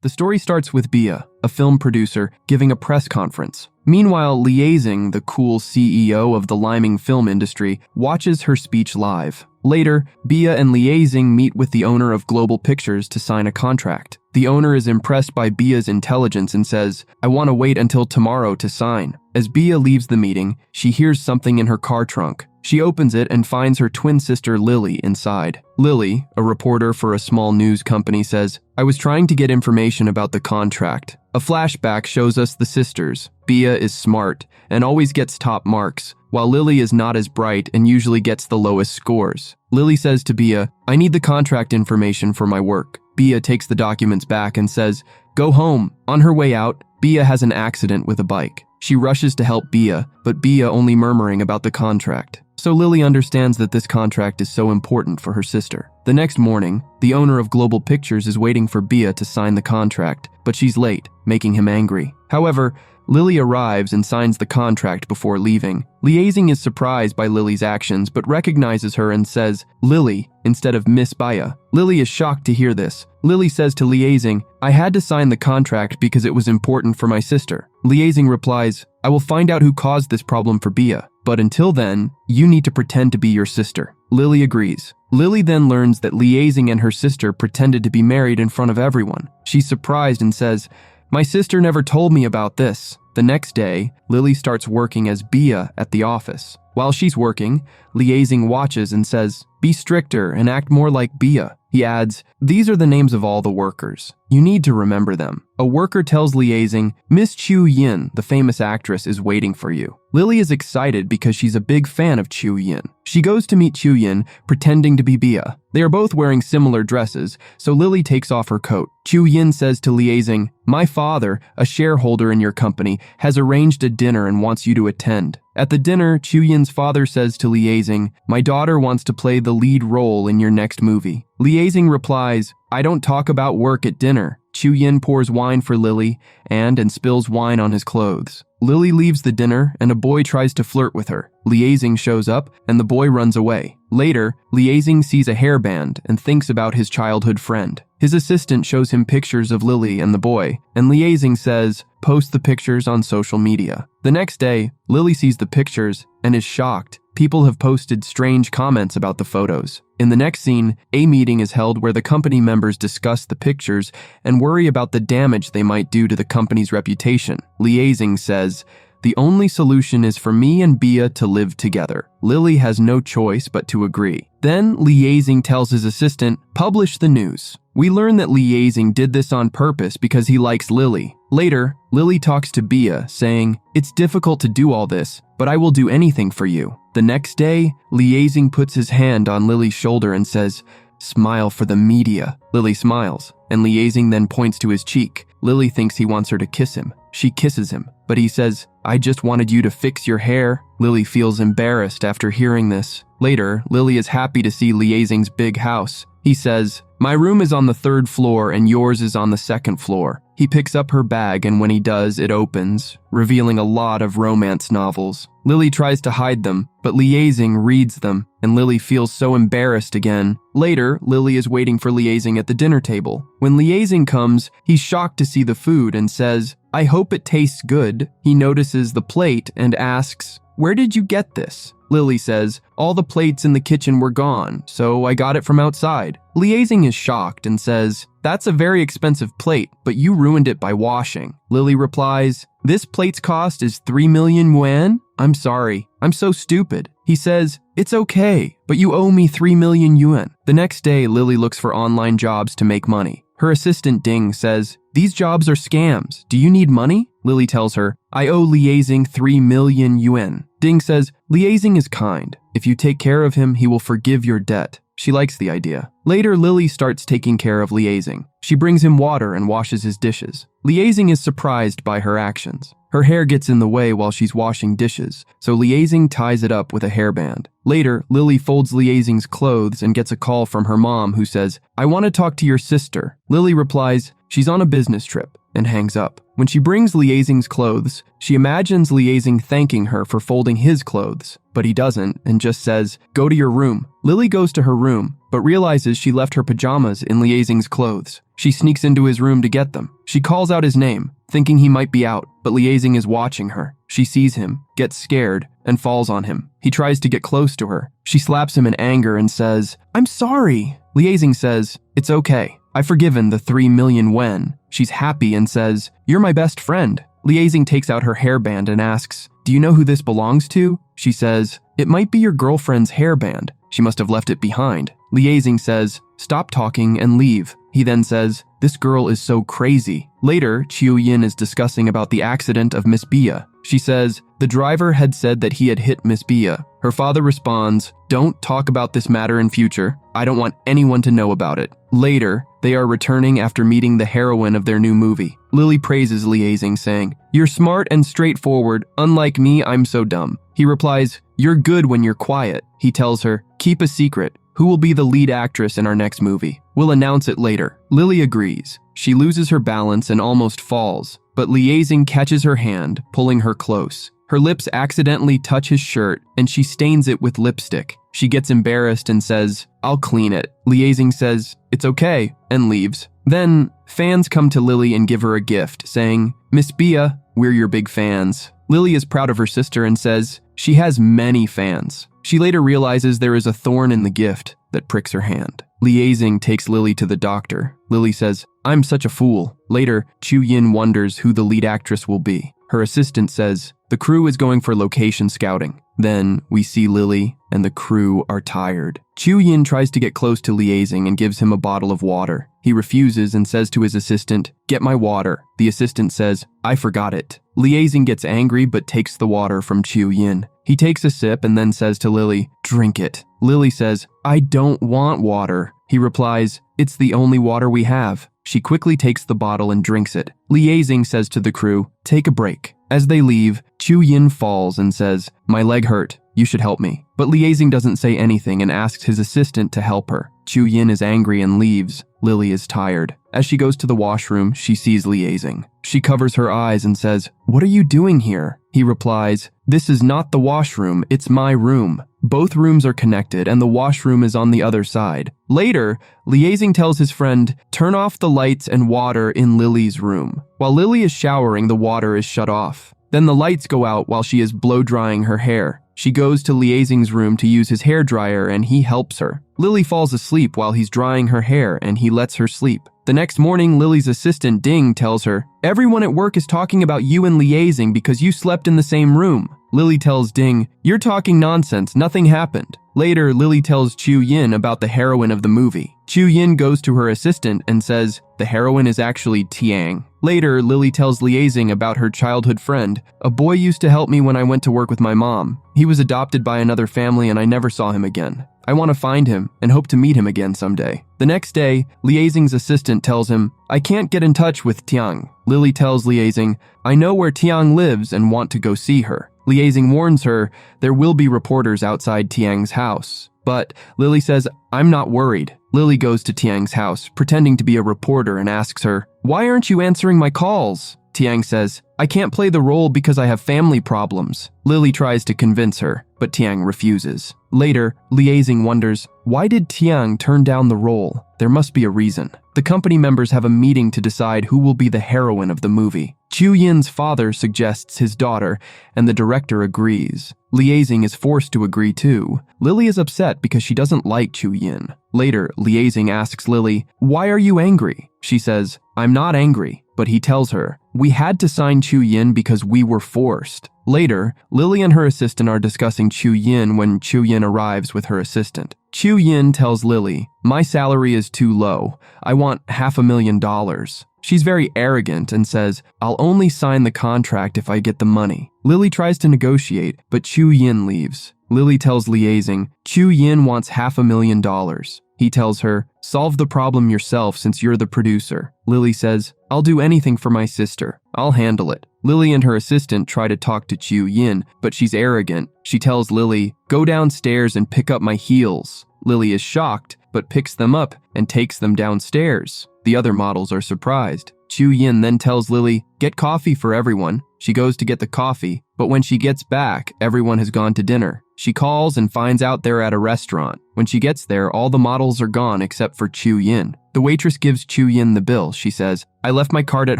The story starts with Bia, a film producer, giving a press conference. Meanwhile, Liaising, the cool CEO of the liming film industry, watches her speech live. Later, Bia and Liaising meet with the owner of Global Pictures to sign a contract. The owner is impressed by Bia's intelligence and says, "I want to wait until tomorrow to sign." As Bia leaves the meeting, she hears something in her car trunk. She opens it and finds her twin sister Lily inside. Lily, a reporter for a small news company, says, "I was trying to get information about the contract." A flashback shows us the sisters. Bia is smart and always gets top marks, while Lily is not as bright and usually gets the lowest scores. Lily says to Bia, "I need the contract information for my work." Bia takes the documents back and says, "Go home." On her way out, Bia has an accident with a bike. She rushes to help Bia, but Bia only murmuring about the contract. So Lily understands that this contract is so important for her sister. The next morning, the owner of Global Pictures is waiting for Bia to sign the contract, but she's late, making him angry. However, Lily arrives and signs the contract before leaving. Liaising is surprised by Lily's actions but recognizes her and says, "Lily," instead of Miss Bia. Lily is shocked to hear this. Lily says to Liaising, "I had to sign the contract because it was important for my sister." Liaising replies, "I will find out who caused this problem for Bia, but until then, you need to pretend to be your sister." Lily agrees. Lily then learns that Liaising and her sister pretended to be married in front of everyone. She's surprised and says, "My sister never told me about this." The next day, Lily starts working as Bia at the office. While she's working, Liaising watches and says, "Be stricter and act more like Bia." He adds, "These are the names of all the workers. You need to remember them." A worker tells Liaising, "Miss Chu Yin, the famous actress, is waiting for you." Lily is excited because she's a big fan of Chu Yin. She goes to meet Chu Yin, pretending to be Bia. They are both wearing similar dresses, so Lily takes off her coat. Chu Yin says to Liaising, "My father, a shareholder in your company, has arranged a dinner and wants you to attend." At the dinner, Chu Yin's father says to Liaising, "My daughter wants to play the lead role in your next movie." Liaising replies, "I don't talk about work at dinner." Chu Yin pours wine for Lily and spills wine on his clothes. Lily leaves the dinner and a boy tries to flirt with her. Liaising shows up and the boy runs away. Later, Liaising sees a hairband and thinks about his childhood friend. His assistant shows him pictures of Lily and the boy, and Liaising says, "Post the pictures on social media." The next day, Lily sees the pictures and is shocked. People have posted strange comments about the photos. In the next scene, a meeting is held where the company members discuss the pictures and worry about the damage they might do to the company's reputation. Liaising says, "The only solution is for me and Bia to live together." Lily has no choice but to agree. Then Liaising tells his assistant, "Publish the news." We learn that Liaising did this on purpose because he likes Lily. Later, Lily talks to Bia, saying, "It's difficult to do all this, but I will do anything for you." The next day, Liaising puts his hand on Lily's shoulder and says, "Smile for the media." Lily smiles, and Liaising then points to his cheek. Lily thinks he wants her to kiss him. She kisses him, but he says, "I just wanted you to fix your hair." Lily feels embarrassed after hearing this. Later, Lily is happy to see Liaising's big house. He says, "My room is on the 3rd floor and yours is on the 2nd floor." He picks up her bag and when he does, it opens, revealing a lot of romance novels. Lily tries to hide them, but Liaising reads them, and Lily feels so embarrassed again. Later, Lily is waiting for Liaising at the dinner table. When Liaising comes, he's shocked to see the food and says, "I hope it tastes good." He notices the plate and asks, "Where did you get this?" Lily says, "All the plates in the kitchen were gone, so I got it from outside." Liaising is shocked and says, "That's a very expensive plate, but you ruined it by washing." Lily replies, "This plate's cost is 3 million yuan? I'm sorry, I'm so stupid." He says, "It's okay, but you owe me 3 million yuan. The next day, Lily looks for online jobs to make money. Her assistant Ding says, "These jobs are scams. Do you need money?" Lily tells her, "I owe Liaising 3 million yuan. Ding says, "Liaising is kind. If you take care of him, he will forgive your debt." She likes the idea. Later, Lily starts taking care of Liaising. She brings him water and washes his dishes. Liaising is surprised by her actions. Her hair gets in the way while she's washing dishes, so Liaising ties it up with a hairband. Later, Lily folds Liaising's clothes and gets a call from her mom who says, "I want to talk to your sister." Lily replies, "She's on a business trip," and hangs up. When she brings Liaising's clothes, she imagines Liaising thanking her for folding his clothes. but he doesn't and just says, "Go to your room." Lily goes to her room, but realizes she left her pajamas in Liaising's clothes. She sneaks into his room to get them. She calls out his name, thinking he might be out, but Liaising is watching her. She sees him, gets scared, and falls on him. He tries to get close to her. She slaps him in anger and says, "I'm sorry." Liaising says, "It's okay. I've forgiven the 3 million wen." She's happy and says, "You're my best friend." Liaising takes out her hairband and asks, "Do you know who this belongs to?" She says, "It might be your girlfriend's hairband. She must have left it behind." Liaising says, "Stop talking and leave." He then says, "This girl is so crazy." Later, Chiu Yin is discussing about the accident of Miss Bia. She says, the driver had said that he had hit Miss Bia. Her father responds, "Don't talk about this matter in future. I don't want anyone to know about it." Later, they are returning after meeting the heroine of their new movie. Lily praises Liaising, saying, "You're smart and straightforward. Unlike me, I'm so dumb." He replies, "You're good when you're quiet." He tells her, "Keep a secret. Who will be the lead actress in our next movie? We'll announce it later." Lily agrees. She loses her balance and almost falls, but Liaising catches her hand, pulling her close. Her lips accidentally touch his shirt, and she stains it with lipstick. She gets embarrassed and says, "I'll clean it." Liaising says, "It's okay," and leaves. Then, fans come to Lily and give her a gift, saying, "Miss Bia, we're your big fans." Lily is proud of her sister and says, she has many fans. She later realizes there is a thorn in the gift that pricks her hand. Liaising takes Lily to the doctor. Lily says, "I'm such a fool." Later, Chiu Yin wonders who the lead actress will be. Her assistant says, "The crew is going for location scouting." Then we see Lily and the crew are tired. Chiu Yin tries to get close to Liaising and gives him a bottle of water. He refuses and says to his assistant, "Get my water." The assistant says, "I forgot it." Liaising gets angry but takes the water from Chiu Yin. He takes a sip and then says to Lily, "Drink it." Lily says, "I don't want water." He replies, "It's the only water we have." She quickly takes the bottle and drinks it. Liaising says to the crew, "Take a break." As they leave, Chiu Yin falls and says, "My leg hurt. You should help me." But Liaising doesn't say anything and asks his assistant to help her. Chiu Yin is angry and leaves. Lily is tired. As she goes to the washroom, she sees Liaising. She covers her eyes and says, "What are you doing here?" He replies, "This is not the washroom, it's my room." Both rooms are connected and the washroom is on the other side. Later, Liaising tells his friend, "Turn off the lights and water in Lily's room." While Lily is showering, the water is shut off. Then the lights go out while she is blow-drying her hair. She goes to Liaising's room to use his hairdryer and he helps her. Lily falls asleep while he's drying her hair and he lets her sleep. The next morning, Lily's assistant Ding tells her, "Everyone at work is talking about you and Liaising because you slept in the same room." Lily tells Ding, "You're talking nonsense, nothing happened." Later, Lily tells Chiu Yin about the heroine of the movie. Chiu Yin goes to her assistant and says, the heroine is actually Tiang. Later, Lily tells Liaising about her childhood friend. "A boy used to help me when I went to work with my mom. He was adopted by another family and I never saw him again. I want to find him and hope to meet him again someday." The next day, Liaising's assistant tells him, "I can't get in touch with Tiang." Lily tells Liaising, "I know where Tiang lives and want to go see her." Liaising warns her there will be reporters outside Tiang's house. But Lily says, "I'm not worried." Lily goes to Tiang's house, pretending to be a reporter and asks her, "Why aren't you answering my calls?" Tiang says, "I can't play the role because I have family problems." Lily tries to convince her, but Tiang refuses. Later, Liaising wonders, why did Tiang turn down the role? There must be a reason. The company members have a meeting to decide who will be the heroine of the movie. Chiu Yin's father suggests his daughter, and the director agrees. Liaising is forced to agree too. Lily is upset because she doesn't like Chiu Yin. Later, Liaising asks Lily, "Why are you angry?" She says, "I'm not angry," but he tells her, "We had to sign Chiu Yin because we were forced." Later, Lily and her assistant are discussing Chiu Yin when Chiu Yin arrives with her assistant. Chiu Yin tells Lily, "My salary is too low. I want $500,000. She's very arrogant and says, "I'll only sign the contract if I get the money." Lily tries to negotiate, but Chiu Yin leaves. Lily tells Liaising, Chiu Yin wants $500,000. He tells her, "Solve the problem yourself since you're the producer." Lily says, "I'll do anything for my sister. I'll handle it." Lily and her assistant try to talk to Chiu Yin, but she's arrogant. She tells Lily, "Go downstairs and pick up my heels." Lily is shocked, but picks them up and takes them downstairs. The other models are surprised. Chu Yin then tells Lily, "Get coffee for everyone." She goes to get the coffee, but when she gets back, everyone has gone to dinner. She calls and finds out they're at a restaurant. When she gets there, all the models are gone except for Chu Yin. The waitress gives Chu Yin the bill. She says, "I left my card at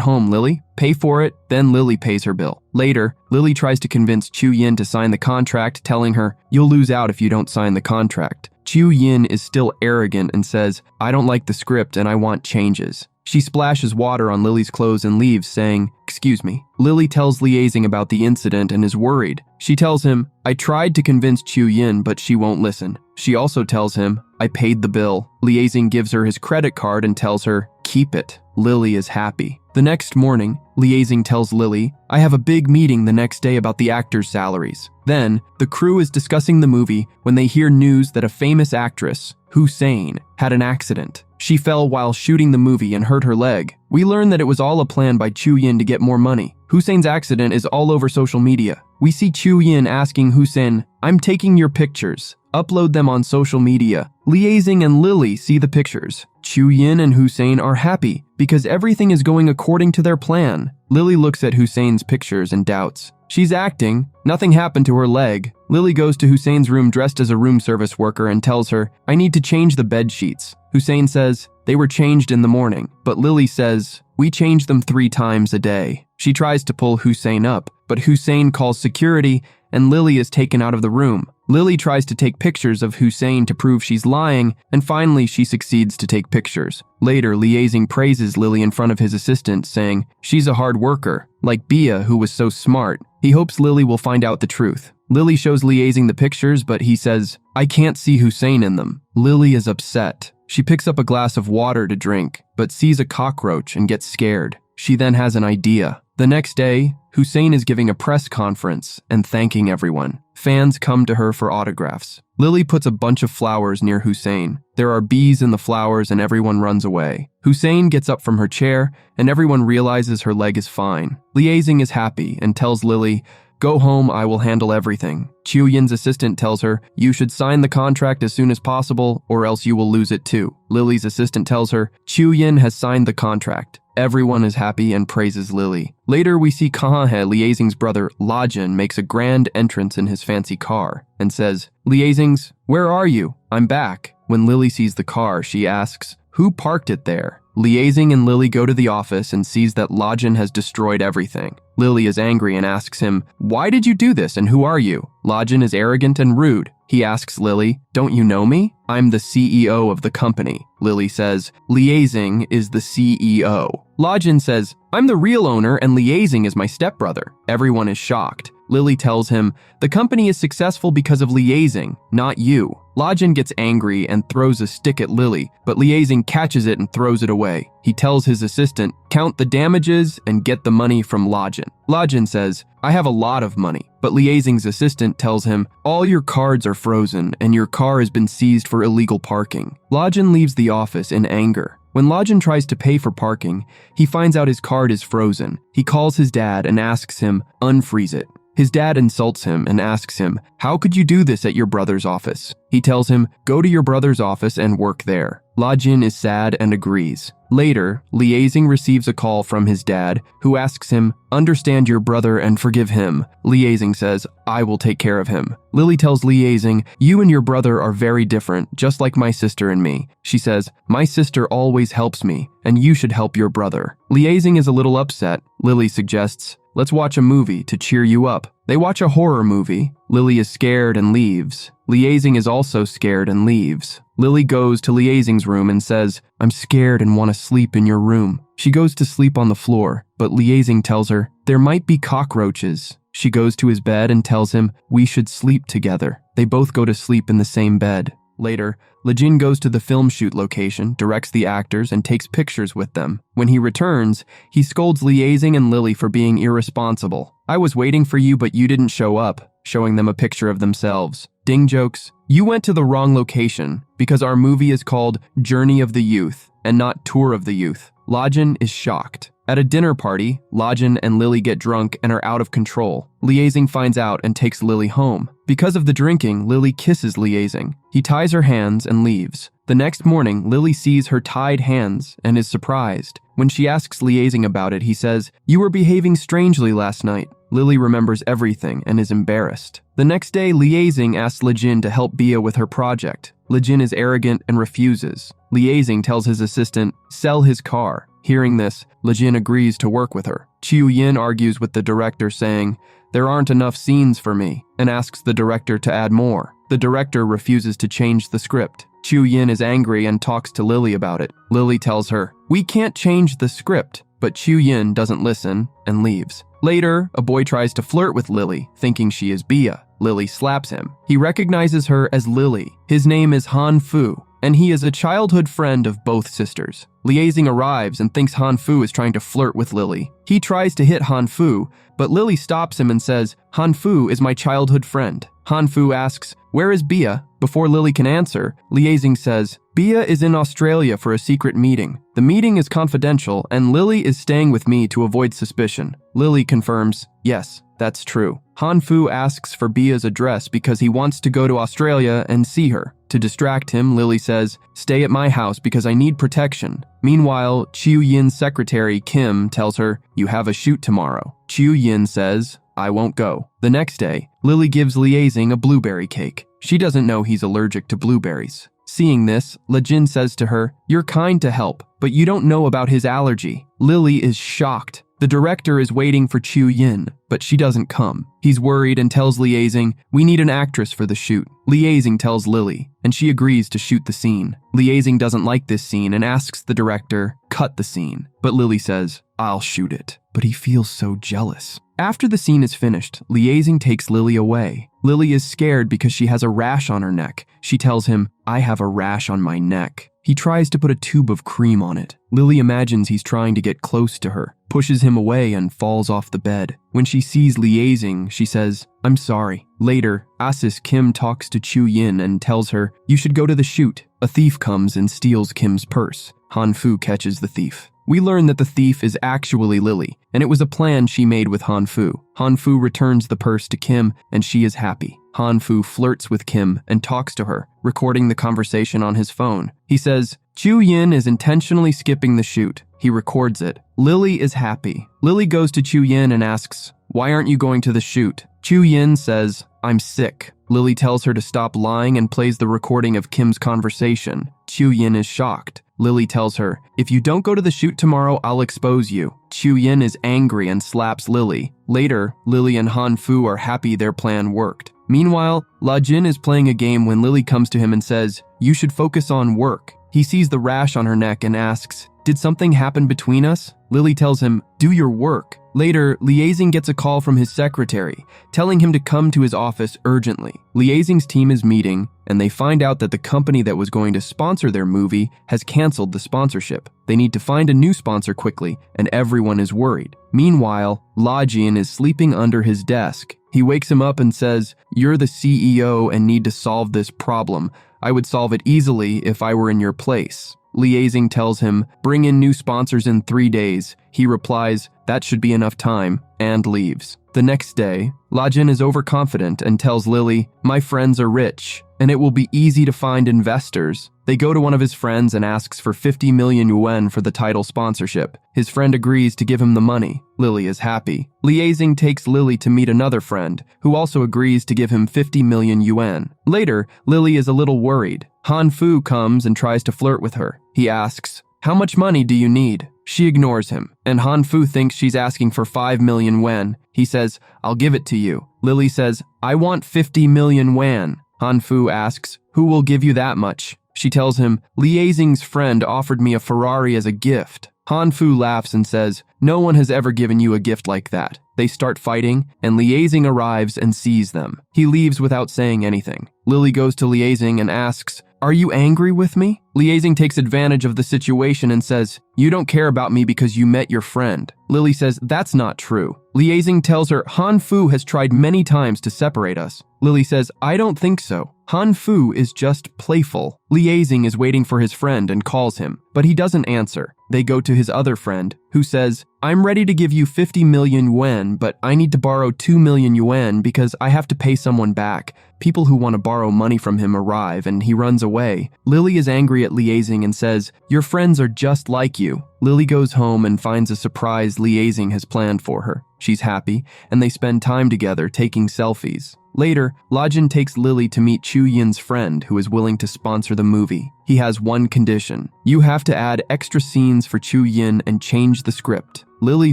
home, Lily. Pay for it." Then Lily pays her bill. Later, Lily tries to convince Chu Yin to sign the contract, telling her, "You'll lose out if you don't sign the contract." Chu Yin is still arrogant and says, "I don't like the script and I want changes." She splashes water on Lily's clothes and leaves, saying, "Excuse me." Lily tells Liaising about the incident and is worried. She tells him, "I tried to convince Chu Yin, but she won't listen." She also tells him, "I paid the bill." Liaising gives her his credit card and tells her, "Keep it." Lily is happy. The next morning, Liaising tells Lily, "I have a big meeting the next day about the actors' salaries." Then, the crew is discussing the movie when they hear news that a famous actress, Hussein, had an accident. She fell while shooting the movie and hurt her leg. We learn that it was all a plan by Chu Yin to get more money. Hussein's accident is all over social media. We see Chu Yin asking Hussein, "I'm taking your pictures. Upload them on social media." Liaising and Lily see the pictures. Chu Yin and Hussein are happy because everything is going according to their plan. Lily looks at Hussein's pictures and doubts. She's acting. Nothing happened to her leg. Lily goes to Hussein's room dressed as a room service worker and tells her, "I need to change the bed sheets." Hussein says, "They were changed in the morning." But Lily says, "We change them 3 times a day." She tries to pull Hussein up, but Hussein calls security and Lily is taken out of the room. Lily tries to take pictures of Hussein to prove she's lying, and finally she succeeds to take pictures. Later, Liaising praises Lily in front of his assistant, saying, "She's a hard worker, like Bia, who was so smart." He hopes Lily will find out the truth. Lily shows Liaising the pictures, but he says, "I can't see Hussein in them." Lily is upset. She picks up a glass of water to drink, but sees a cockroach and gets scared. She then has an idea. The next day, Hussein is giving a press conference and thanking everyone. Fans come to her for autographs. Lily puts a bunch of flowers near Hussein. There are bees in the flowers and everyone runs away. Hussein gets up from her chair and everyone realizes her leg is fine. Liaising is happy and tells Lily, "Go home, I will handle everything." Chu Yin's assistant tells her, "You should sign the contract as soon as possible or else you will lose it too." Lily's assistant tells her, "Chu Yin has signed the contract." Everyone is happy and praises Lily. Later, we see Kahahe, Liaising's brother, Lajin, makes a grand entrance in his fancy car and says, "Liaisings, where are you? I'm back." When Lily sees the car, she asks, "Who parked it there?" Liaising and Lily go to the office and sees that Lajin has destroyed everything. Lily is angry and asks him, "Why did you do this and who are you?" Lajin is arrogant and rude. He asks Lily, "Don't you know me? I'm the CEO of the company." Lily says, "Liaising is the CEO." Lajin says, "I'm the real owner and Liaising is my stepbrother." Everyone is shocked. Lily tells him, "The company is successful because of Liaising, not you." Lajin gets angry and throws a stick at Lily, but Liaising catches it and throws it away. He tells his assistant, "Count the damages and get the money from Lajin." Lajin says, "I have a lot of money," but Liaising's assistant tells him, "All your cards are frozen and your car has been seized for illegal parking." Lajin leaves the office in anger. When Lajin tries to pay for parking, he finds out his card is frozen. He calls his dad and asks him, "Unfreeze it." His dad insults him and asks him, "How could you do this at your brother's office?" He tells him, "Go to your brother's office and work there." Lajin is sad and agrees. Later, Liaising receives a call from his dad, who asks him, "Understand your brother and forgive him." Liaising says, "I will take care of him." Lily tells Liaising, "You and your brother are very different, just like my sister and me." She says, "My sister always helps me, and you should help your brother." Liaising is a little upset. Lily suggests, "Let's watch a movie to cheer you up." They watch a horror movie. Lily is scared and leaves. Liaising is also scared and leaves. Lily goes to Liaising's room and says, "I'm scared and want to sleep in your room." She goes to sleep on the floor, but Liaising tells her, "There might be cockroaches." She goes to his bed and tells him, "We should sleep together." They both go to sleep in the same bed. Later, Lajin goes to the film shoot location, directs the actors, and takes pictures with them. When he returns, he scolds Liaising and Lily for being irresponsible. "I was waiting for you, but you didn't show up," showing them a picture of themselves. Ding jokes. "You went to the wrong location because our movie is called Journey of the Youth and not Tour of the Youth." Lajin is shocked. At a dinner party, Lajin and Lily get drunk and are out of control. Liaising finds out and takes Lily home. Because of the drinking, Lily kisses Liaising. He ties her hands and leaves. The next morning, Lily sees her tied hands and is surprised. When she asks Liaising about it, he says, "You were behaving strangely last night." Lily remembers everything and is embarrassed. The next day, Liaising asks Lajin to help Bia with her project. Lajin is arrogant and refuses. Liaising tells his assistant, "Sell his car." Hearing this, Lajin agrees to work with her. Chiu Yin argues with the director, saying, "There aren't enough scenes for me," and asks the director to add more. The director refuses to change the script. Chiu Yin is angry and talks to Lily about it. Lily tells her, "We can't change the script," but Chiu Yin doesn't listen and leaves. Later, a boy tries to flirt with Lily, thinking she is Bia. Lily slaps him. He recognizes her as Lily. His name is Han Fu, and he is a childhood friend of both sisters. Liaising arrives and thinks Han Fu is trying to flirt with Lily. He tries to hit Han Fu, but Lily stops him and says, "Han Fu is my childhood friend." Han Fu asks, "Where is Bia?" Before Lily can answer, Liaising says, "Bia is in Australia for a secret meeting. The meeting is confidential, and Lily is staying with me to avoid suspicion." Lily confirms, "Yes, that's true." Han Fu asks for Bia's address because he wants to go to Australia and see her. To distract him, Lily says, "Stay at my house because I need protection." Meanwhile, Chiu Yin's secretary, Kim, tells her, "You have a shoot tomorrow." Chiu Yin says, "I won't go." The next day, Lily gives Liaising a blueberry cake. She doesn't know he's allergic to blueberries. Seeing this, Lajin says to her, "You're kind to help, but you don't know about his allergy." Lily is shocked. The director is waiting for Chiu Yin, but she doesn't come. He's worried and tells Liaising, "We need an actress for the shoot." Liaising tells Lily, and she agrees to shoot the scene. Liaising doesn't like this scene and asks the director, "Cut the scene." But Lily says, "I'll shoot it." But he feels so jealous. After the scene is finished, Liaising takes Lily away. Lily is scared because she has a rash on her neck. She tells him, "I have a rash on my neck." He tries to put a tube of cream on it. Lily imagines he's trying to get close to her, pushes him away, and falls off the bed. When she sees Liaising, she says, "I'm sorry." Later, Asis Kim talks to Chiu Yin and tells her, "You should go to the shoot." A thief comes and steals Kim's purse. Han Fu catches the thief. We learn that the thief is actually Lily, and it was a plan she made with Han Fu. Han Fu returns the purse to Kim, and she is happy. Han Fu flirts with Kim and talks to her, recording the conversation on his phone. He says, "Chiu Yin is intentionally skipping the shoot." He records it. Lily is happy. Lily goes to Chiu Yin and asks, "Why aren't you going to the shoot?" Chiu Yin says, "I'm sick." Lily tells her to stop lying and plays the recording of Kim's conversation. Chiu Yin is shocked. Lily tells her, "If you don't go to the shoot tomorrow, I'll expose you." Chiu Yin is angry and slaps Lily. Later, Lily and Han Fu are happy their plan worked. Meanwhile, Lajin is playing a game when Lily comes to him and says, "You should focus on work." He sees the rash on her neck and asks, "Did something happen between us?" Lily tells him, "Do your work." Later, Liaising gets a call from his secretary, telling him to come to his office urgently. Liaising's team is meeting, and they find out that the company that was going to sponsor their movie has canceled the sponsorship. They need to find a new sponsor quickly, and everyone is worried. Meanwhile, Lajin is sleeping under his desk. He wakes him up and says, "You're the CEO and need to solve this problem. I would solve it easily if I were in your place." Liaising tells him, "Bring in new sponsors in 3 days. He replies, "That should be enough time," and leaves. The next day, Lajin is overconfident and tells Lily, "My friends are rich, and it will be easy to find investors." They go to one of his friends and asks for 50 million yuan for the title sponsorship. His friend agrees to give him the money. Lily is happy. Liaising takes Lily to meet another friend, who also agrees to give him 50 million yuan. Later, Lily is a little worried. Han Fu comes and tries to flirt with her. He asks, "How much money do you need?" She ignores him, and Han Fu thinks she's asking for 5 million yuan. He says, "I'll give it to you." Lily says, "I want 50 million yuan." Han Fu asks, "Who will give you that much?" She tells him, "Liaising's friend offered me a Ferrari as a gift." Han Fu laughs and says, "No one has ever given you a gift like that." They start fighting, and Liaising arrives and sees them. He leaves without saying anything. Lily goes to Liaising and asks, "Are you angry with me?" Liaising takes advantage of the situation and says, "You don't care about me because you met your friend." Lily says, "That's not true." Liaising tells her, "Han Fu has tried many times to separate us." Lily says, "I don't think so. Han Fu is just playful." Liaising is waiting for his friend and calls him, but he doesn't answer. They go to his other friend, who says, "I'm ready to give you 50 million yuan, but I need to borrow 2 million yuan because I have to pay someone back." People who want to borrow money from him arrive, and he runs away. Lily is angry at Liaising and says, "Your friends are just like you." Lily goes home and finds a surprise Liaising has planned for her. She's happy, and they spend time together taking selfies. Later, Lajin takes Lily to meet Chu Yin's friend who is willing to sponsor the movie. He has one condition. You have to add extra scenes for Chu Yin and change the script. Lily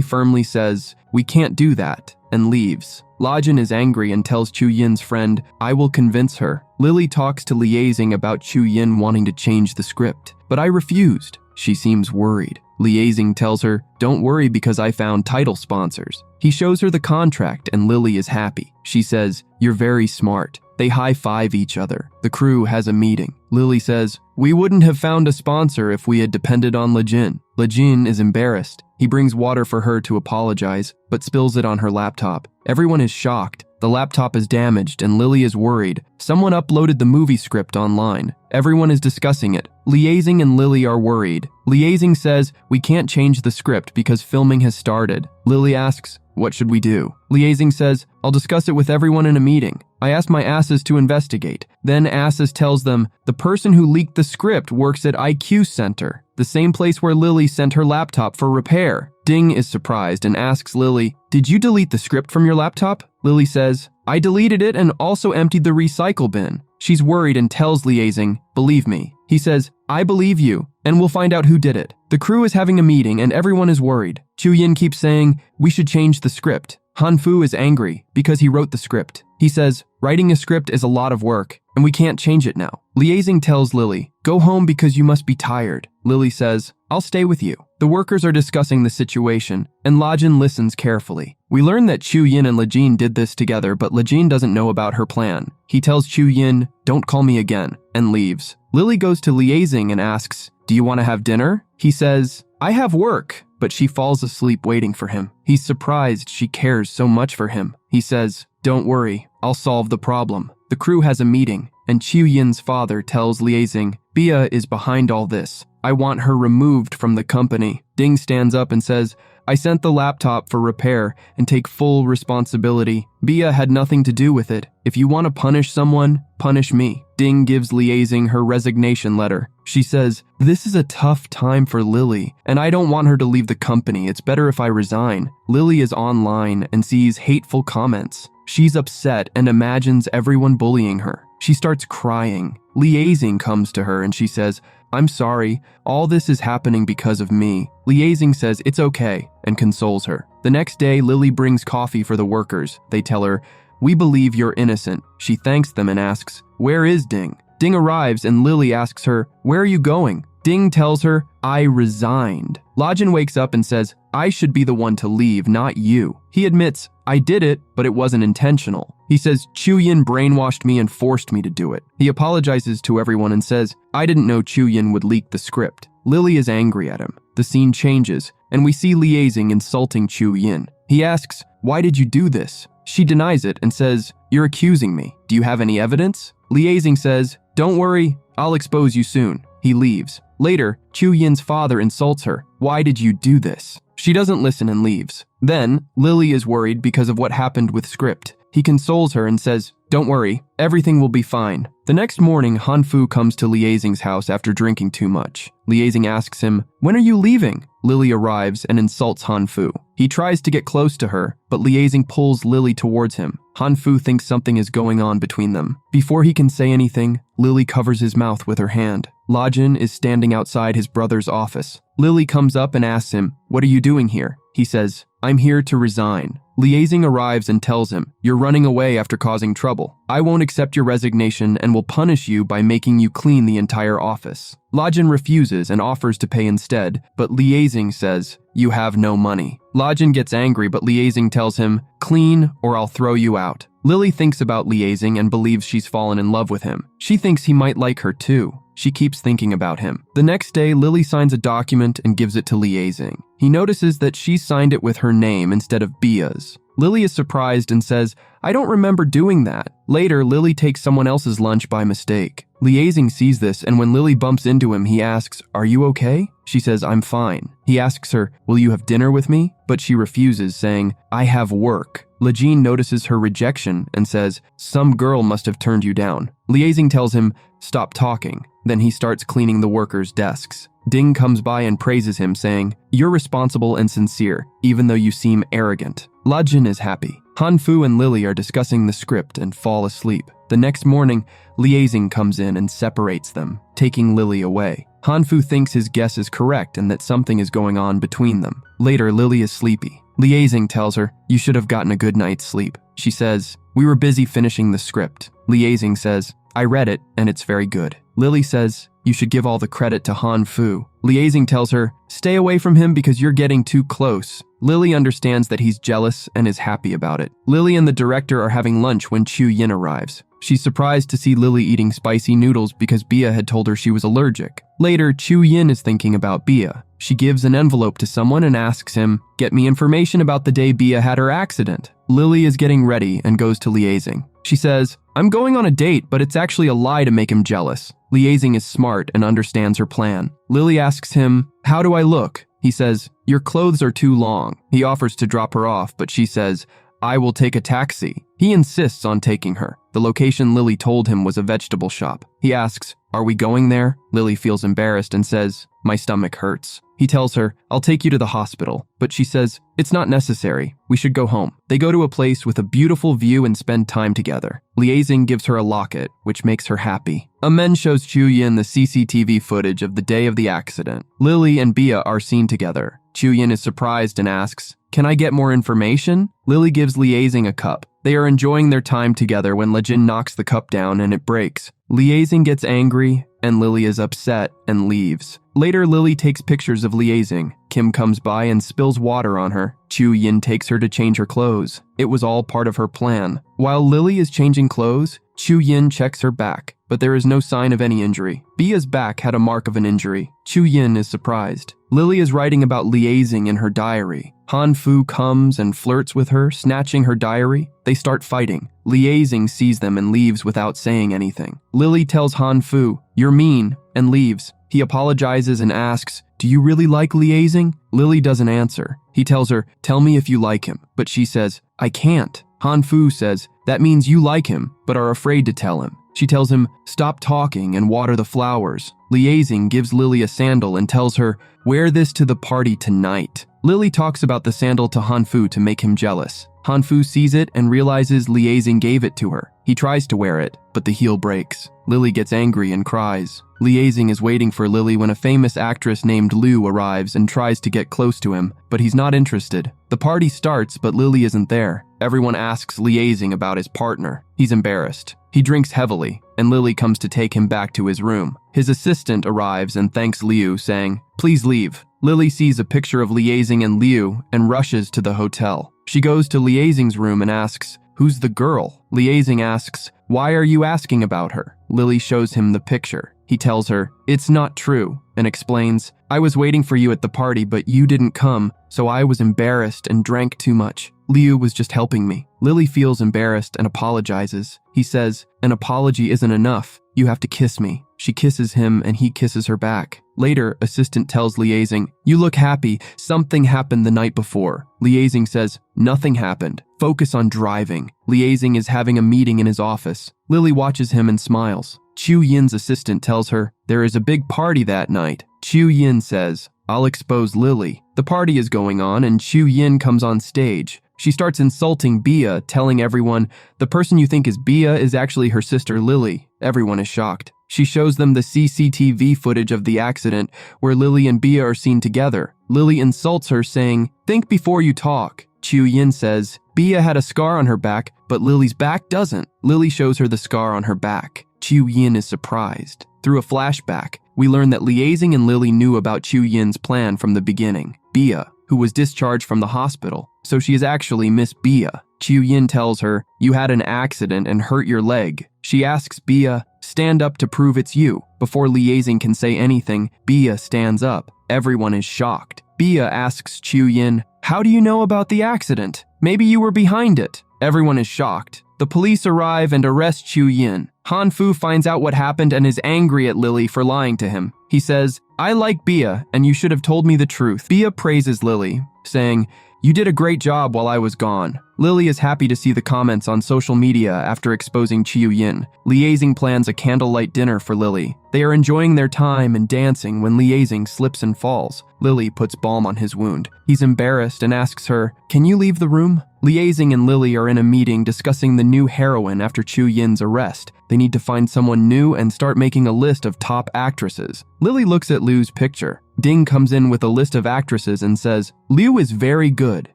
firmly says, "We can't do that," and leaves. Lajin is angry and tells Chu Yin's friend, "I will convince her." Lily talks to Liaising about Chu Yin wanting to change the script, but I refused. She seems worried. Liaising tells her, "Don't worry because I found title sponsors." He shows her the contract and Lily is happy. She says, "You're very smart." They high-five each other. The crew has a meeting. Lily says, "We wouldn't have found a sponsor if we had depended on Lajin." Lajin is embarrassed. He brings water for her to apologize, but spills it on her laptop. Everyone is shocked. The laptop is damaged and Lily is worried. Someone uploaded the movie script online. Everyone is discussing it. Liaising and Lily are worried. Liaising says, "We can't change the script because filming has started." Lily asks, "What should we do?" Liaising says, "I'll discuss it with everyone in a meeting. I asked my asses to investigate." Then Asses tells them, "The person who leaked the script works at IQ Center, the same place where Lily sent her laptop for repair." Ding is surprised and asks Lily, "Did you delete the script from your laptop?" Lily says, "I deleted it and also emptied the recycle bin." She's worried and tells Liaising, "Believe me." He says, "I believe you, and we'll find out who did it." The crew is having a meeting and everyone is worried. Chu Yin keeps saying, "We should change the script." Han Fu is angry because he wrote the script. He says, "Writing a script is a lot of work, and we can't change it now." Liaising tells Lily, "Go home because you must be tired." Lily says, "I'll stay with you." The workers are discussing the situation, and Lajin listens carefully. We learn that Chu Yin and Lajin did this together, but Lajin doesn't know about her plan. He tells Chu Yin, "Don't call me again," and leaves. Lily goes to Liaising and asks, "Do you want to have dinner?" He says, "I have work," but she falls asleep waiting for him. He's surprised she cares so much for him. He says, "Don't worry, I'll solve the problem." The crew has a meeting, and Chu Yin's father tells Liaising, "Bia is behind all this. I want her removed from the company." Ding stands up and says, "I sent the laptop for repair and take full responsibility. Bia had nothing to do with it. If you want to punish someone, punish me." Ding gives Liaising her resignation letter. She says, "This is a tough time for Lily, and I don't want her to leave the company. It's better if I resign." Lily is online and sees hateful comments. She's upset and imagines everyone bullying her. She starts crying. Liaising comes to her and she says, "I'm sorry, all this is happening because of me." Liaising says it's okay and consoles her. The next day, Lily brings coffee for the workers. They tell her, "We believe you're innocent." She thanks them and asks, "Where is Ding?" Ding arrives and Lily asks her, "Where are you going?" Ding tells her, "I resigned." Lajin wakes up and says, "I should be the one to leave, not you." He admits, "I did it, but it wasn't intentional." He says, "Chu Yin brainwashed me and forced me to do it." He apologizes to everyone and says, "I didn't know Chu Yin would leak the script." Lily is angry at him. The scene changes, and we see Liaising insulting Chu Yin. He asks, "Why did you do this?" She denies it and says, "You're accusing me. Do you have any evidence?" Liaising says, "Don't worry, I'll expose you soon." He leaves. Later, Chu Yin's father insults her. "Why did you do this?" She doesn't listen and leaves. Then, Lily is worried because of what happened with script. He consoles her and says, "Don't worry, everything will be fine." The next morning, Han Fu comes to Liaising's house after drinking too much. Liaising asks him, "When are you leaving?" Lily arrives and insults Han Fu. He tries to get close to her, but Liaising pulls Lily towards him. Han Fu thinks something is going on between them. Before he can say anything, Lily covers his mouth with her hand. Lajin is standing outside his brother's office. Lily comes up and asks him, "What are you doing here?" He says, "I'm here to resign." Liaising arrives and tells him, "You're running away after causing trouble. I won't accept your resignation and will punish you by making you clean the entire office." Lajin refuses and offers to pay instead, but Liaising says, "You have no money." Lajin gets angry, but Liaising tells him, "Clean or I'll throw you out." Lily thinks about Liaising and believes she's fallen in love with him. She thinks he might like her too. She keeps thinking about him. The next day, Lily signs a document and gives it to Liaising. He notices that she signed it with her name instead of Bia's. Lily is surprised and says, "I don't remember doing that." Later, Lily takes someone else's lunch by mistake. Liaising sees this, and when Lily bumps into him, he asks, "Are you okay?" She says, "I'm fine." He asks her, "Will you have dinner with me?" But she refuses, saying, "I have work." Lejean notices her rejection and says, "Some girl must have turned you down." Liaising tells him, "Stop talking." Then he starts cleaning the workers' desks. Ding comes by and praises him, saying, "You're responsible and sincere, even though you seem arrogant." Lajin is happy. Hanfu and Lily are discussing the script and fall asleep. The next morning, Liaising comes in and separates them, taking Lily away. Hanfu thinks his guess is correct and that something is going on between them. Later, Lily is sleepy. Liaising tells her, "You should have gotten a good night's sleep." She says, "We were busy finishing the script." Liaising says, "I read it, and it's very good." Lily says, "You should give all the credit to Hanfu." Liaising tells her, "Stay away from him because you're getting too close." Lily understands that he's jealous and is happy about it. Lily and the director are having lunch when Chu Yin arrives. She's surprised to see Lily eating spicy noodles because Bia had told her she was allergic. Later, Chu Yin is thinking about Bia. She gives an envelope to someone and asks him, "Get me information about the day Bia had her accident." Lily is getting ready and goes to Liaising. She says, "I'm going on a date, but it's actually a lie to make him jealous." Liaising is smart and understands her plan. Lily asks him, "How do I look?" He says, "Your clothes are too long." He offers to drop her off, but she says, "I will take a taxi." He insists on taking her. The location Lily told him was a vegetable shop. He asks, "Are we going there?" Lily feels embarrassed and says, "My stomach hurts." He tells her, "I'll take you to the hospital," but she says, "It's not necessary. We should go home." They go to a place with a beautiful view and spend time together. Liaising gives her a locket, which makes her happy. A man shows Chu Yin the CCTV footage of the day of the accident. Lily and Bia are seen together. Chu Yin is surprised and asks, "Can I get more information?" Lily gives Liaising a cup. They are enjoying their time together when Lejin knocks the cup down and it breaks. Liaising gets angry, and Lily is upset and leaves. Later, Lily takes pictures of Liaising. Kim comes by and spills water on her. Chu Yin takes her to change her clothes. It was all part of her plan. While Lily is changing clothes, Chu Yin checks her back, but there is no sign of any injury. Bia's back had a mark of an injury. Chu Yin is surprised. Lily is writing about Liaising in her diary. Hanfu comes and flirts with her, snatching her diary. They start fighting. Liaising sees them and leaves without saying anything. Lily tells Hanfu, "You're mean," and leaves. He apologizes and asks, "Do you really like Liaising?" Lily doesn't answer. He tells her, "Tell me if you like him," but she says, "I can't." Hanfu says, "That means you like him, but are afraid to tell him." She tells him, "Stop talking and water the flowers." Liaising gives Lily a sandal and tells her, "Wear this to the party tonight." Lily talks about the sandal to Hanfu to make him jealous. Hanfu sees it and realizes Liaising gave it to her. He tries to wear it, but the heel breaks. Lily gets angry and cries. Liaising is waiting for Lily when a famous actress named Liu arrives and tries to get close to him, but he's not interested. The party starts, but Lily isn't there. Everyone asks Liaising about his partner. He's embarrassed. He drinks heavily, and Lily comes to take him back to his room. His assistant arrives and thanks Liu, saying, "Please leave." Lily sees a picture of Liaising and Liu and rushes to the hotel. She goes to Liaising's room and asks, "Who's the girl?" Liaising asks, "Why are you asking about her?" Lily shows him the picture. He tells her, "It's not true," and explains, "I was waiting for you at the party, but you didn't come, so I was embarrassed and drank too much. Liu was just helping me." Lily feels embarrassed and apologizes. He says, "An apology isn't enough. You have to kiss me." She kisses him and he kisses her back. Later, assistant tells Liaising, "You look happy. Something happened the night before." Liaising says, "Nothing happened. Focus on driving." Liaising is having a meeting in his office. Lily watches him and smiles. Chu Yin's assistant tells her, "There is a big party that night." Chu Yin says, "I'll expose Lily." The party is going on and Chu Yin comes on stage. She starts insulting Bia, telling everyone, "The person you think is Bia is actually her sister Lily." Everyone is shocked. She shows them the CCTV footage of the accident where Lily and Bia are seen together. Lily insults her, saying, "Think before you talk." Chu Yin says, "Bia had a scar on her back, but Lily's back doesn't." Lily shows her the scar on her back. Chu Yin is surprised. Through a flashback, we learn that Liaising and Lily knew about Chu Yin's plan from the beginning. Bia, who was discharged from the hospital, so she is actually Miss Bia. Chu Yin tells her, "You had an accident and hurt your leg." She asks Bia, stand up to prove it's you. Before Liaising can say anything, Bia stands up. Everyone is shocked. Bia asks Chu Yin, how do you know about the accident? Maybe you were behind it. Everyone is shocked. The police arrive and arrest Chu Yin. Han Fu finds out what happened and is angry at Lily for lying to him. He says, I like Bia, and you should have told me the truth. Bia praises Lily, saying, you did a great job while I was gone. Lily is happy to see the comments on social media after exposing Chu Yin. Liaising plans a candlelight dinner for Lily. They are enjoying their time and dancing when Liaising slips and falls. Lily puts balm on his wound. He's embarrassed and asks her, can you leave the room? Liaising and Lily are in a meeting discussing the new heroine after Chu Yin's arrest. They need to find someone new and start making a list of top actresses. Lily looks at Liu's picture. Ding comes in with a list of actresses and says, Liu is very good.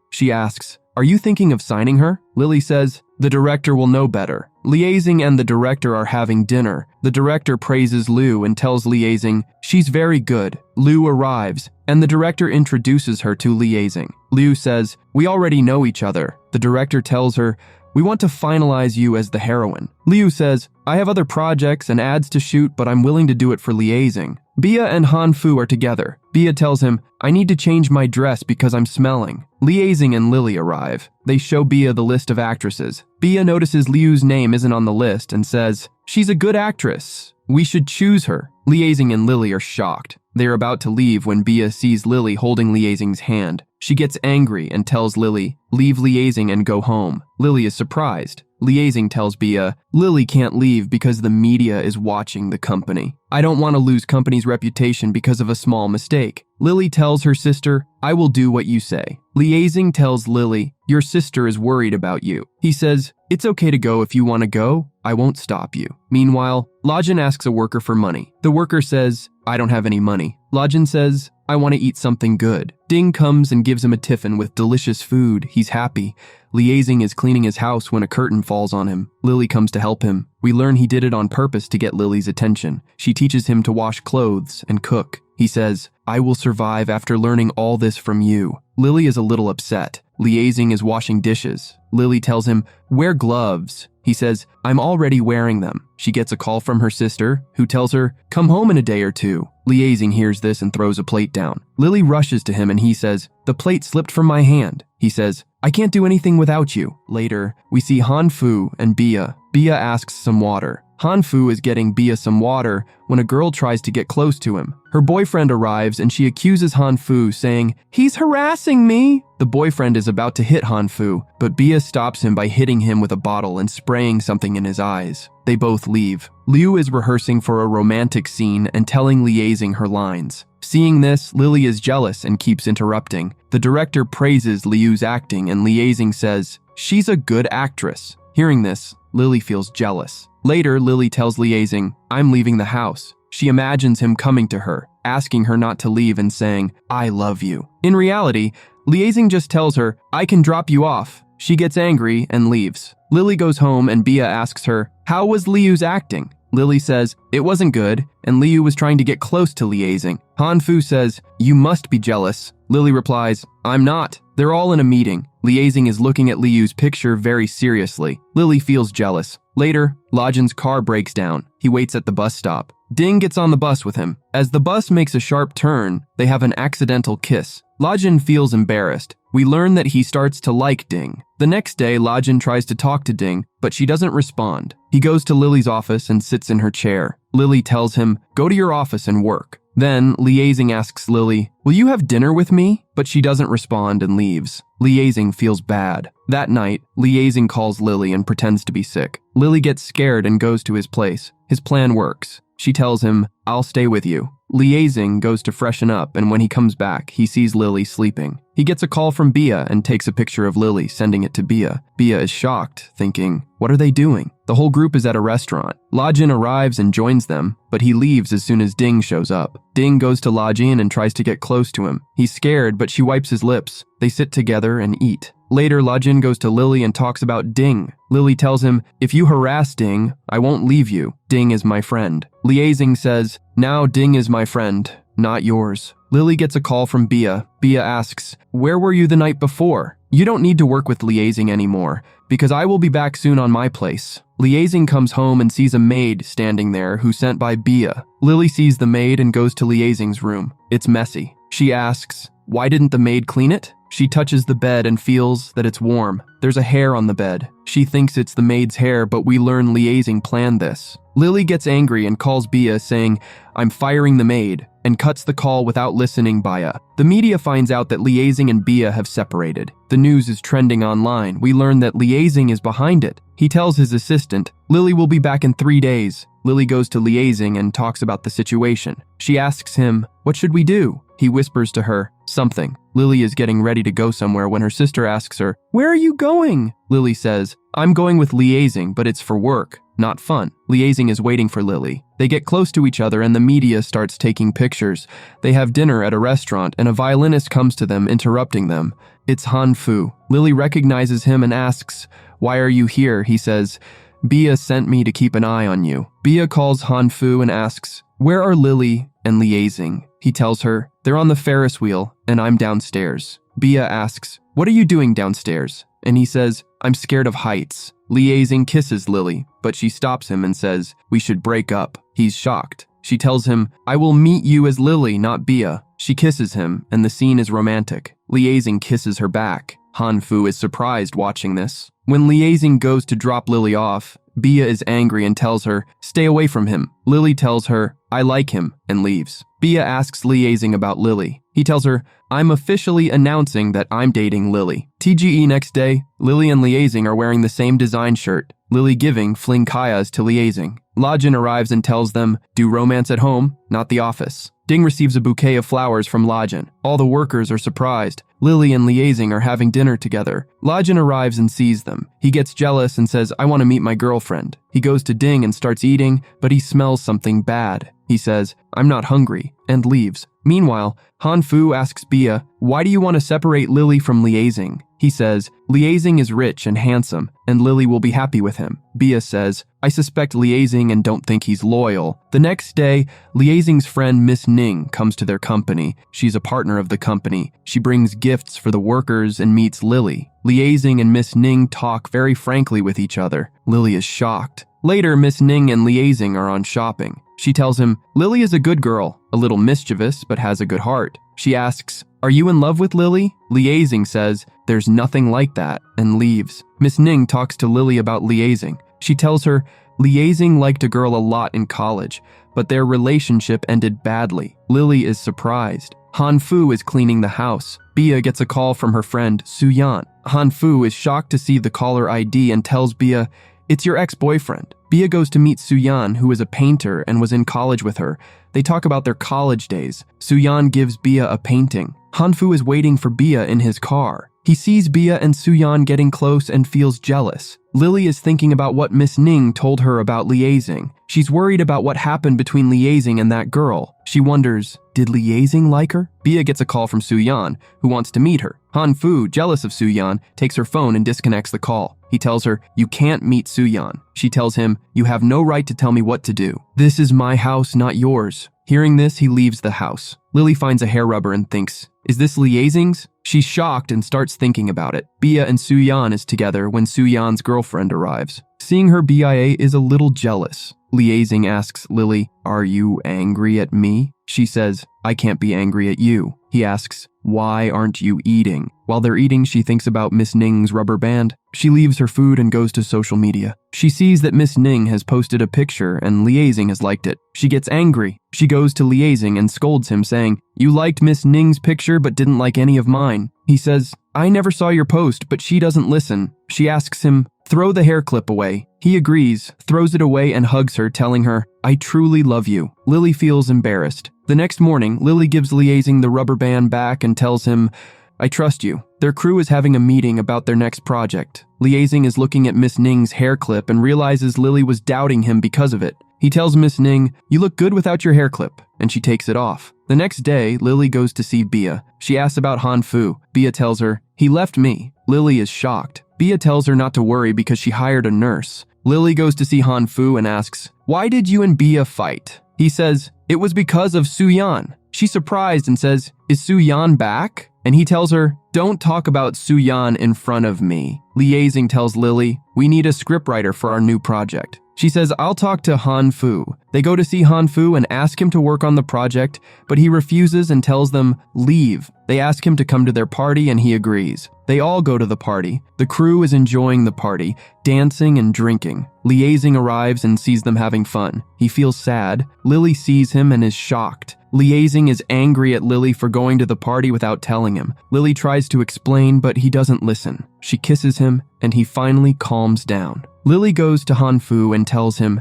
She asks, are you thinking of signing her? Lily says, the director will know better. Liaising and the director are having dinner. The director praises Liu and tells Liaising, she's very good. Liu arrives, and the director introduces her to Liaising. Liu says, we already know each other. The director tells her, we want to finalize you as the heroine. Liu says, I have other projects and ads to shoot, but I'm willing to do it for Liaising. Bia and Han Fu are together. Bia tells him, I need to change my dress because I'm smelling. Liaising and Lily arrive. They show Bia the list of actresses. Bia notices Liu's name isn't on the list and says, she's a good actress. We should choose her. Liaising and Lily are shocked. They are about to leave when Bia sees Lily holding Liaising's hand. She gets angry and tells Lily, leave Liaising and go home. Lily is surprised. Liaising tells Bia, Lily can't leave because the media is watching the company. I don't want to lose company's reputation because of a small mistake. Lily tells her sister, I will do what you say. Liaising tells Lily, your sister is worried about you. He says, it's okay to go if you want to go. I won't stop you. Meanwhile, Lajin asks a worker for money. The worker says, I don't have any money. Lajin says, I want to eat something good. Ding comes and gives him a tiffin with delicious food. He's happy. Liaising is cleaning his house when a curtain falls on him. Lily comes to help him. We learn he did it on purpose to get Lily's attention. She teaches him to wash clothes and cook. He says, I will survive after learning all this from you. Lily is a little upset. Liaising is washing dishes. Lily tells him, wear gloves. He says, I'm already wearing them. She gets a call from her sister, who tells her, come home in a day or two. Liaising hears this and throws a plate down. Lily rushes to him and he says, the plate slipped from my hand. He says, I can't do anything without you. Later, we see Han Fu and Bia. Bia asks some water. Han Fu is getting Bia some water when a girl tries to get close to him. Her boyfriend arrives and she accuses Han Fu, saying, he's harassing me. The boyfriend is about to hit Han Fu, but Bia stops him by hitting him with a bottle and spraying something in his eyes. They both leave. Liu is rehearsing for a romantic scene and telling Liaising her lines. Seeing this, Lily is jealous and keeps interrupting. The director praises Liu's acting and Liaising says, she's a good actress. Hearing this, Lily feels jealous. Later, Lily tells Liaising, I'm leaving the house. She imagines him coming to her, asking her not to leave and saying, I love you. In reality, Liaising just tells her, I can drop you off. She gets angry and leaves. Lily goes home and Bia asks her, how was Liu's acting? Lily says, it wasn't good, and Liu was trying to get close to Liaising. Han Fu says, you must be jealous. Lily replies, I'm not. They're all in a meeting. Liaising is looking at Liu's picture very seriously. Lily feels jealous. Later, Lajin's car breaks down. He waits at the bus stop. Ding gets on the bus with him. As the bus makes a sharp turn, they have an accidental kiss. Lajin feels embarrassed. We learn that he starts to like Ding. The next day, Lajin tries to talk to Ding, but she doesn't respond. He goes to Lily's office and sits in her chair. Lily tells him, go to your office and work. Then, Liaising asks Lily, will you have dinner with me? But she doesn't respond and leaves. Liaising feels bad. That night, Liaising calls Lily and pretends to be sick. Lily gets scared and goes to his place. His plan works. She tells him, I'll stay with you. Liaising goes to freshen up, and when he comes back, he sees Lily sleeping. He gets a call from Bia and takes a picture of Lily, sending it to Bia. Bia is shocked, thinking, what are they doing? The whole group is at a restaurant. Lajin arrives and joins them, but he leaves as soon as Ding shows up. Ding goes to Lajin and tries to get close to him. He's scared, but she wipes his lips. They sit together and eat. Later, Lajin goes to Lily and talks about Ding. Lily tells him, if you harass Ding, I won't leave you. Ding is my friend. Liaising says, now Ding is my friend, not yours. Lily gets a call from Bia. Bia asks, where were you the night before? You don't need to work with Liaising anymore, because I will be back soon on my place. Liaising comes home and sees a maid standing there who sent by Bia. Lily sees the maid and goes to Liaising's room. It's messy. She asks, why didn't the maid clean it? She touches the bed and feels that it's warm. There's a hair on the bed. She thinks it's the maid's hair, but we learn Liaising planned this. Lily gets angry and calls Bia saying, I'm firing the maid, and cuts the call without listening Bia. The media finds out that Liaising and Bia have separated. The news is trending online. We learn that Liaising is behind it. He tells his assistant, Lily will be back in 3 days. Lily goes to Liaising and talks about the situation. She asks him, what should we do? He whispers to her, something. Lily is getting ready to go somewhere when her sister asks her, where are you going? Lily says, I'm going with Liaising, but it's for work, not fun. Liaising is waiting for Lily. They get close to each other and the media starts taking pictures. They have dinner at a restaurant and a violinist comes to them, interrupting them. It's Han Fu. Lily recognizes him and asks, why are you here? He says, Bia sent me to keep an eye on you. Bia calls Han Fu and asks, where are Lily and Liaising? He tells her, they're on the Ferris wheel and I'm downstairs. Bia asks, what are you doing downstairs? And he says, I'm scared of heights. Liaising kisses Lily, but she stops him and says, we should break up. He's shocked. She tells him, I will meet you as Lily, not Bia. She kisses him and the scene is romantic. Liaising kisses her back. Han Fu is surprised watching this. When Liaising goes to drop Lily off, Bia is angry and tells her, stay away from him. Lily tells her, I like him, and leaves. Bia asks Liaising about Lily. He tells her, I'm officially announcing that I'm dating Lily. TGE next day, Lily and Liaising are wearing the same design shirt. Lily giving fling kayas to Liaising. Lajin arrives and tells them, do romance at home, not the office. Ding receives a bouquet of flowers from Lajin. All the workers are surprised. Lily and Liaising are having dinner together. Lajin arrives and sees them. He gets jealous and says, I want to meet my girlfriend. He goes to Ding and starts eating, but he smells something bad. He says, I'm not hungry, and leaves. Meanwhile, Han Fu asks Bia, why do you want to separate Lily from Liaising? He says, Liaising is rich and handsome, and Lily will be happy with him. Bia says, I suspect Liaising and don't think he's loyal. The next day, Liaising's friend Miss Ning comes to their company. She's a partner of the company. She brings gifts for the workers and meets Lily. Liaising and Miss Ning talk very frankly with each other. Lily is shocked. Later, Miss Ning and Liaising are on shopping. She tells him, Lily is a good girl, a little mischievous, but has a good heart. She asks, are you in love with Lily? Liaising says, there's nothing like that, and leaves. Miss Ning talks to Lily about Liaising. She tells her, Liaising liked a girl a lot in college, but their relationship ended badly. Lily is surprised. Han Fu is cleaning the house. Bia gets a call from her friend, Su-yan. Han Fu is shocked to see the caller ID and tells Bia, it's your ex-boyfriend. Bia goes to meet Su-yan, who is a painter and was in college with her. They talk about their college days. Su-yan gives Bia a painting. Han Fu is waiting for Bia in his car. He sees Bia and Su-yan getting close and feels jealous. Lily is thinking about what Miss Ning told her about Liaising. She's worried about what happened between Liaising and that girl. She wonders, did Liaising like her? Bia gets a call from Su-yan, who wants to meet her. Han Fu, jealous of Su-yan, takes her phone and disconnects the call. He tells her, you can't meet Su-yan. She tells him, you have no right to tell me what to do. This is my house, not yours. Hearing this, he leaves the house. Lily finds a hair rubber and thinks, is this Liaising's? She's shocked and starts thinking about it. Bia and Su-yan is together when Su-yan's girlfriend arrives. Seeing her, Bia is a little jealous. Liaising asks Lily, are you angry at me? She says, I can't be angry at you. He asks, why aren't you eating? While they're eating, she thinks about Miss Ning's rubber band. She leaves her food and goes to social media. She sees that Miss Ning has posted a picture and Liaising has liked it. She gets angry. She goes to Liaising and scolds him, saying, you liked Miss Ning's picture but didn't like any of mine. He says, I never saw your post, but she doesn't listen. She asks him, throw the hair clip away. He agrees, throws it away and hugs her, telling her, I truly love you. Lily feels embarrassed. The next morning, Lily gives Liaising the rubber band back and tells him, I trust you. Their crew is having a meeting about their next project. Liaising is looking at Miss Ning's hair clip and realizes Lily was doubting him because of it. He tells Miss Ning, you look good without your hair clip, and she takes it off. The next day, Lily goes to see Bia. She asks about Han Fu. Bia tells her, he left me. Lily is shocked. Bia tells her not to worry because she hired a nurse. Lily goes to see Han Fu and asks, why did you and Bia fight? He says, it was because of Su-yan. She's surprised and says, is Su-yan back? and he tells her, "Don't talk about Suyan in front of me." Liaising tells Lily, "We need a scriptwriter for our new project." She says, "I'll talk to Han Fu." They go to see Han Fu and ask him to work on the project, but he refuses and tells them, "Leave." They ask him to come to their party and he agrees. They all go to the party. The crew is enjoying the party, dancing and drinking. Liaising arrives and sees them having fun. He feels sad. Lily sees him and is shocked. Liaising is angry at Lily for going to the party without telling him. Lily tries to explain, but he doesn't listen. She kisses him, and he finally calms down. Lily goes to Han Fu and tells him,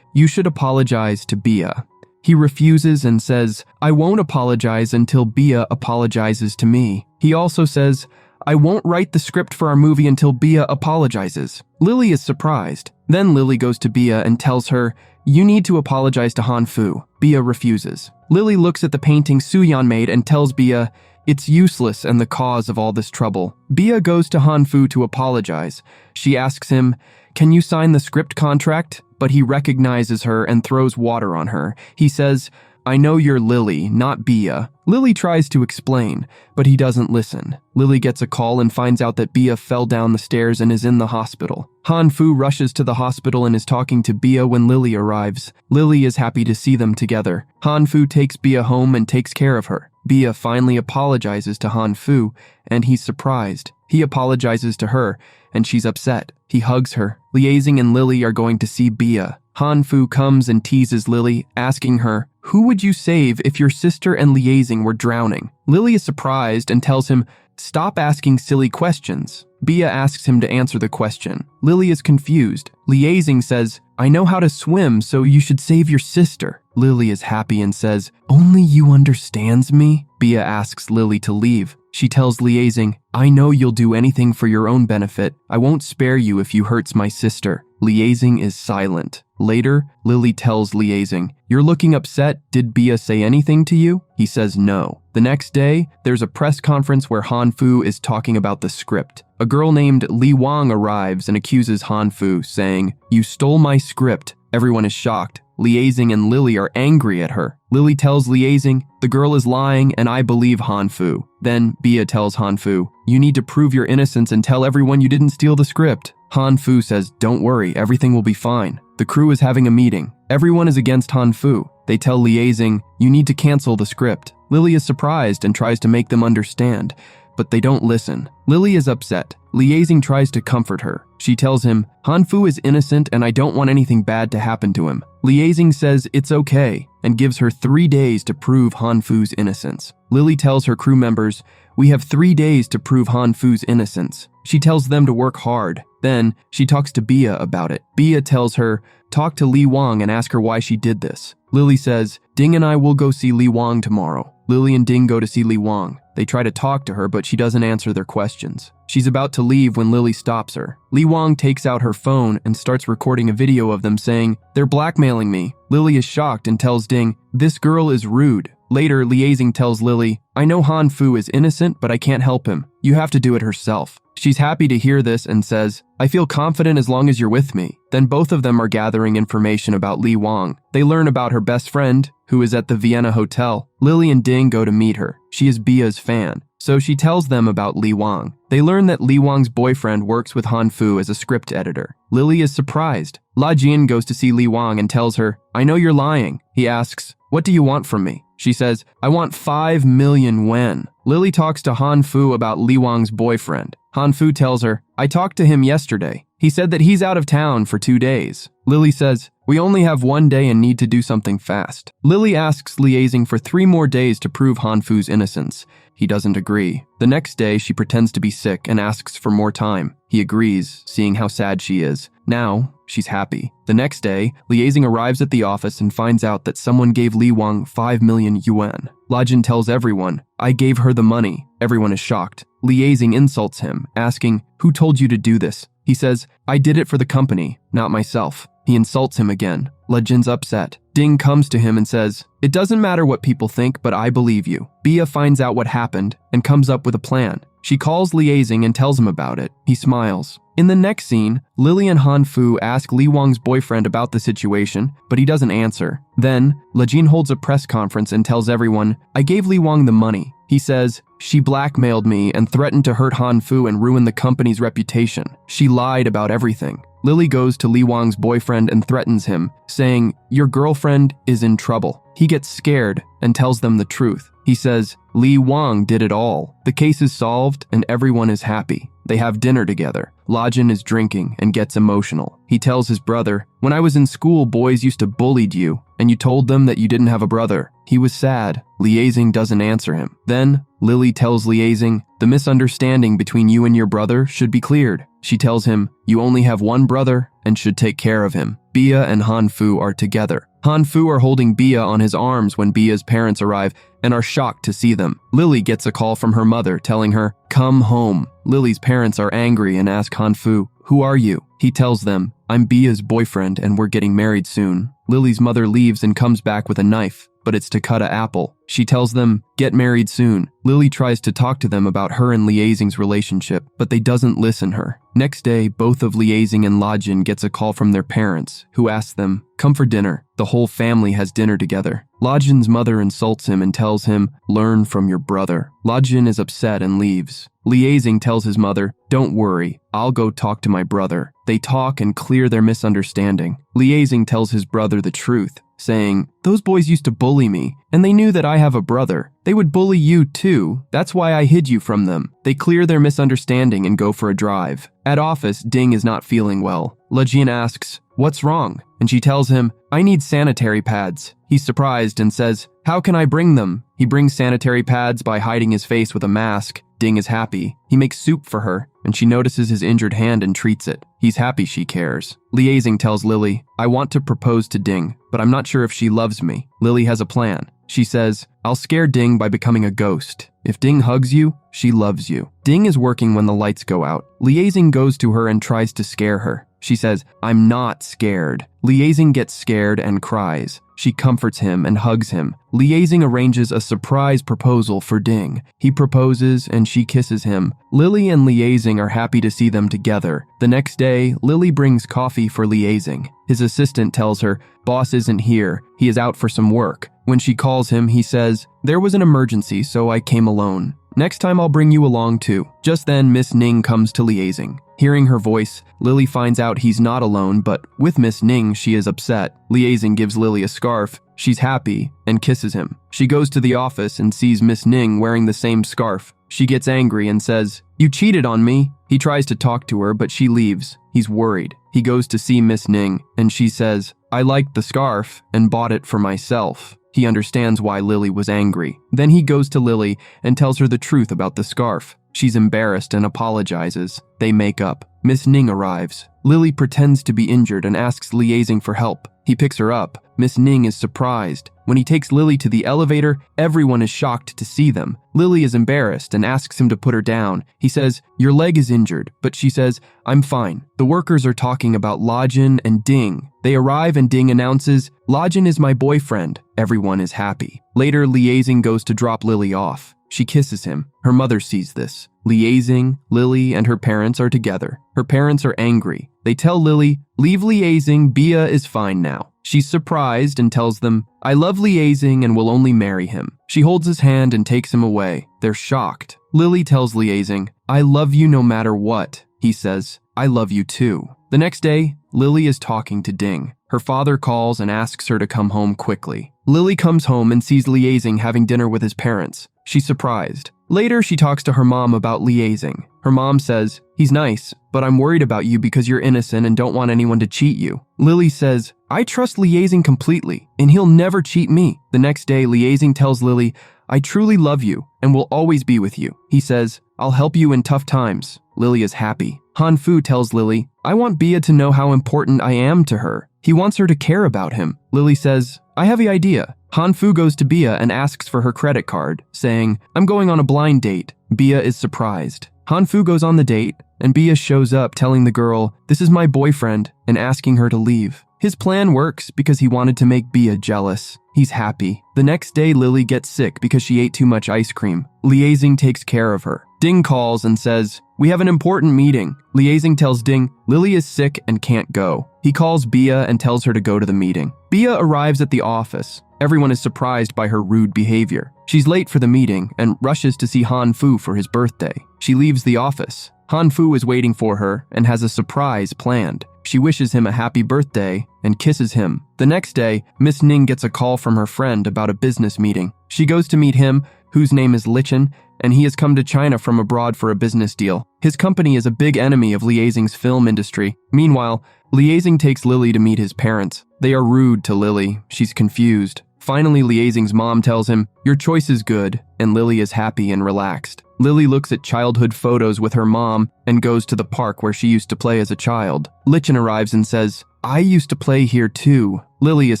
"You should apologize to Bia." He refuses and says, "I won't apologize until Bia apologizes to me." He also says, "I won't write the script for our movie until Bia apologizes." Lily is surprised. Then Lily goes to Bia and tells her, "You need to apologize to Han Fu." Bia refuses. Lily looks at the painting Suyan made and tells Bia, "It's useless and the cause of all this trouble." Bia goes to Han Fu to apologize. She asks him, "Can you sign the script contract?" But he recognizes her and throws water on her. He says, "I know you're Lily, not Bia." Lily tries to explain, but he doesn't listen. Lily gets a call and finds out that Bia fell down the stairs and is in the hospital. Han Fu rushes to the hospital and is talking to Bia when Lily arrives. Lily is happy to see them together. Han Fu takes Bia home and takes care of her. Bia finally apologizes to Han Fu, and he's surprised. He apologizes to her, and she's upset. He hugs her. Liaising and Lily are going to see Bia. Han Fu comes and teases Lily, asking her, "Who would you save if your sister and Liaising were drowning?" Lily is surprised and tells him, "Stop asking silly questions." Bia asks him to answer the question. Lily is confused. Liaising says, "I know how to swim, so you should save your sister." Lily is happy and says, "Only you understands me?" Bia asks Lily to leave. She tells Liaising, "I know you'll do anything for your own benefit. I won't spare you if you hurts my sister." Liaising is silent. Later, Lily tells Liaising, "You're looking upset. Did Bia say anything to you?" He says no. The next day, there's a press conference where Han Fu is talking about the script. A girl named Li Wang arrives and accuses Han Fu, saying, "You stole my script." Everyone is shocked. Liaising and Lily are angry at her. Lily tells Liaising, "The girl is lying and I believe Han Fu." Then Bia tells Han Fu, "You need to prove your innocence and tell everyone you didn't steal the script." Han Fu says, "Don't worry, everything will be fine." The crew is having a meeting. Everyone is against Han Fu. They tell Liaising, "You need to cancel the script." Lily is surprised and tries to make them understand, but they don't listen. Lily is upset. Liaising tries to comfort her. She tells him, "Han Fu is innocent and I don't want anything bad to happen to him." Liaising says it's okay and gives her 3 days to prove Han Fu's innocence. Lily tells her crew members, "We have 3 days to prove Han Fu's innocence." She tells them to work hard. Then she talks to Bia about it. Bia tells her, "Talk to Li Wang and ask her why she did this." Lily says, "Ding and I will go see Li Wang tomorrow." Lily and Ding go to see Li Wang. They try to talk to her, but she doesn't answer their questions. She's about to leave when Lily stops her. Li Wang takes out her phone and starts recording a video of them saying, "They're blackmailing me." Lily is shocked and tells Ding, "This girl is rude." Later, Liaising tells Lily, "I know Han Fu is innocent, but I can't help him. You have to do it herself." She's happy to hear this and says, "I feel confident as long as you're with me." Then both of them are gathering information about Li Wang. They learn about her best friend, who is at the Vienna hotel. Lily and Ding go to meet her. She is Bia's fan, so she tells them about Li Wang. They learn that Li Wang's boyfriend works with Han Fu as a script editor. Lily is surprised. La Jin goes to see Li Wang and tells her, "I know you're lying." He asks, "What do you want from me?" She says, "I want 5 million yuan." Lily talks to Han Fu about Li Wang's boyfriend. Han Fu tells her, "I talked to him yesterday. He said that he's out of town for 2 days. Lily says, "We only have 1 day and need to do something fast." Lily asks Liaising for 3 more days to prove Han Fu's innocence. He doesn't agree. The next day, she pretends to be sick and asks for more time. He agrees, seeing how sad she is. Now, she's happy. The next day, Liaising arrives at the office and finds out that someone gave Li Wang 5 million yuan. Lajin tells everyone, "I gave her the money." Everyone is shocked. Liaising insults him, asking, "Who told you to do this?" He says, "I did it for the company, not myself." He insults him again. Lajin's upset. Ding comes to him and says, "It doesn't matter what people think, but I believe you." Bia finds out what happened and comes up with a plan. She calls Liaising and tells him about it. He smiles. In the next scene, Lily and Han Fu ask Li Wang's boyfriend about the situation, but he doesn't answer. Then, Lejin holds a press conference and tells everyone, "I gave Li Wang the money." He says, "She blackmailed me and threatened to hurt Han Fu and ruin the company's reputation. She lied about everything." Lily goes to Li Wang's boyfriend and threatens him, saying, "Your girlfriend is in trouble." He gets scared and tells them the truth. He says, "Li Wang did it all. The case is solved and everyone is happy." They have dinner together. Lajin is drinking and gets emotional. He tells his brother, "When I was in school, boys used to bully you, and you told them that you didn't have a brother." He was sad. Liaising doesn't answer him. Then, Lily tells Liaising, "The misunderstanding between you and your brother should be cleared." She tells him, "You only have one brother and should take care of him." Bia and Han Fu are together. Han Fu are holding Bia on his arms when Bia's parents arrive and are shocked to see them. Lily gets a call from her mother telling her, "Come home." Lily's parents are angry and ask Han Fu, "Who are you?" He tells them, "I'm Bia's boyfriend and we're getting married soon." Lily's mother leaves and comes back with a knife, but it's to cut an apple. She tells them, "Get married soon." Lily tries to talk to them about her and Liaising's relationship, but they doesn't listen her. Next day, both of Liaising and Lajin gets a call from their parents, who ask them, "Come for dinner." The whole family has dinner together. Lajin's mother insults him and tells him, "Learn from your brother." Lajin is upset and leaves. Liaising tells his mother, "Don't worry, I'll go talk to my brother." They talk and clear their misunderstanding. Liaising tells his brother the truth, saying, "Those boys used to bully me, and they knew that I have a brother. They would bully you too. That's why I hid you from them." They clear their misunderstanding and go for a drive. At office, Ding is not feeling well. Lejin asks, "What's wrong?" And she tells him, "I need sanitary pads." He's surprised and says, "How can I bring them?" He brings sanitary pads by hiding his face with a mask. Ding is happy. He makes soup for her, and she notices his injured hand and treats it. He's happy she cares. Liaising tells Lily, "I want to propose to Ding, but I'm not sure if she loves me." Lily has a plan. She says, "I'll scare Ding by becoming a ghost. If Ding hugs you, she loves you." Ding is working when the lights go out. Liaising goes to her and tries to scare her. She says, "I'm not scared." Liaising gets scared and cries. She comforts him and hugs him. Liaising arranges a surprise proposal for Ding. He proposes and she kisses him. Lily and Liaising are happy to see them together. The next day, Lily brings coffee for Liaising. His assistant tells her, "Boss isn't here. He is out for some work." When she calls him, he says, "There was an emergency, so I came alone. Next time I'll bring you along too." Just then, Miss Ning comes to Liaising. Hearing her voice, Lily finds out he's not alone, but with Miss Ning, she is upset. Liaising gives Lily a scarf. She's happy and kisses him. She goes to the office and sees Miss Ning wearing the same scarf. She gets angry and says, "You cheated on me." He tries to talk to her, but she leaves. He's worried. He goes to see Miss Ning, and she says, "I liked the scarf and bought it for myself." He understands why Lily was angry. Then he goes to Lily and tells her the truth about the scarf. She's embarrassed and apologizes. They make up. Miss Ning arrives. Lily pretends to be injured and asks Liaising for help. He picks her up. Miss Ning is surprised. When he takes Lily to the elevator, everyone is shocked to see them. Lily is embarrassed and asks him to put her down. He says, "Your leg is injured," but she says, "I'm fine." The workers are talking about Lajin and Ding. They arrive and Ding announces, "Lajin is my boyfriend." Everyone is happy. Later, Liaising goes to drop Lily off. She kisses him. Her mother sees this. Liaising, Lily, and her parents are together. Her parents are angry. They tell Lily, "Leave Liaising, Bia is fine now." She's surprised and tells them, "I love Liaising and will only marry him." She holds his hand and takes him away. They're shocked. Lily tells Liaising, "I love you no matter what." He says, "I love you too." The next day, Lily is talking to Ding. Her father calls and asks her to come home quickly. Lily comes home and sees Liaising having dinner with his parents. She's surprised. Later, she talks to her mom about Liaising. Her mom says, "He's nice, but I'm worried about you because you're innocent and don't want anyone to cheat you." Lily says, "I trust Liaising completely, and he'll never cheat me." The next day, Liaising tells Lily, "I truly love you and will always be with you." He says, "I'll help you in tough times." Lily is happy. Han Fu tells Lily, "I want Bia to know how important I am to her." He wants her to care about him. Lily says, "I have the idea." Han Fu goes to Bia and asks for her credit card, saying, "I'm going on a blind date." Bia is surprised. Han Fu goes on the date, and Bia shows up telling the girl, "This is my boyfriend," and asking her to leave. His plan works because he wanted to make Bia jealous. He's happy. The next day, Lily gets sick because she ate too much ice cream. Liaising takes care of her. Ding calls and says, "We have an important meeting." Liaising tells Ding Lily is sick and can't go. He calls Bia and tells her to go to the meeting. Bia arrives at the office. Everyone is surprised by her rude behavior. She's late for the meeting and rushes to see Han Fu for his birthday. She leaves the office. Han Fu is waiting for her and has a surprise planned. She wishes him a happy birthday and kisses him. The next day, Miss Ning gets a call from her friend about a business meeting. She goes to meet him, whose name is Lichen, and he has come to China from abroad for a business deal. His company is a big enemy of Liaising's film industry. Meanwhile, Liaising takes Lily to meet his parents. They are rude to Lily. She's confused. Finally, Liaising's mom tells him, "Your choice is good," and Lily is happy and relaxed. Lily looks at childhood photos with her mom and goes to the park where she used to play as a child. Lichen arrives and says, "I used to play here too." Lily is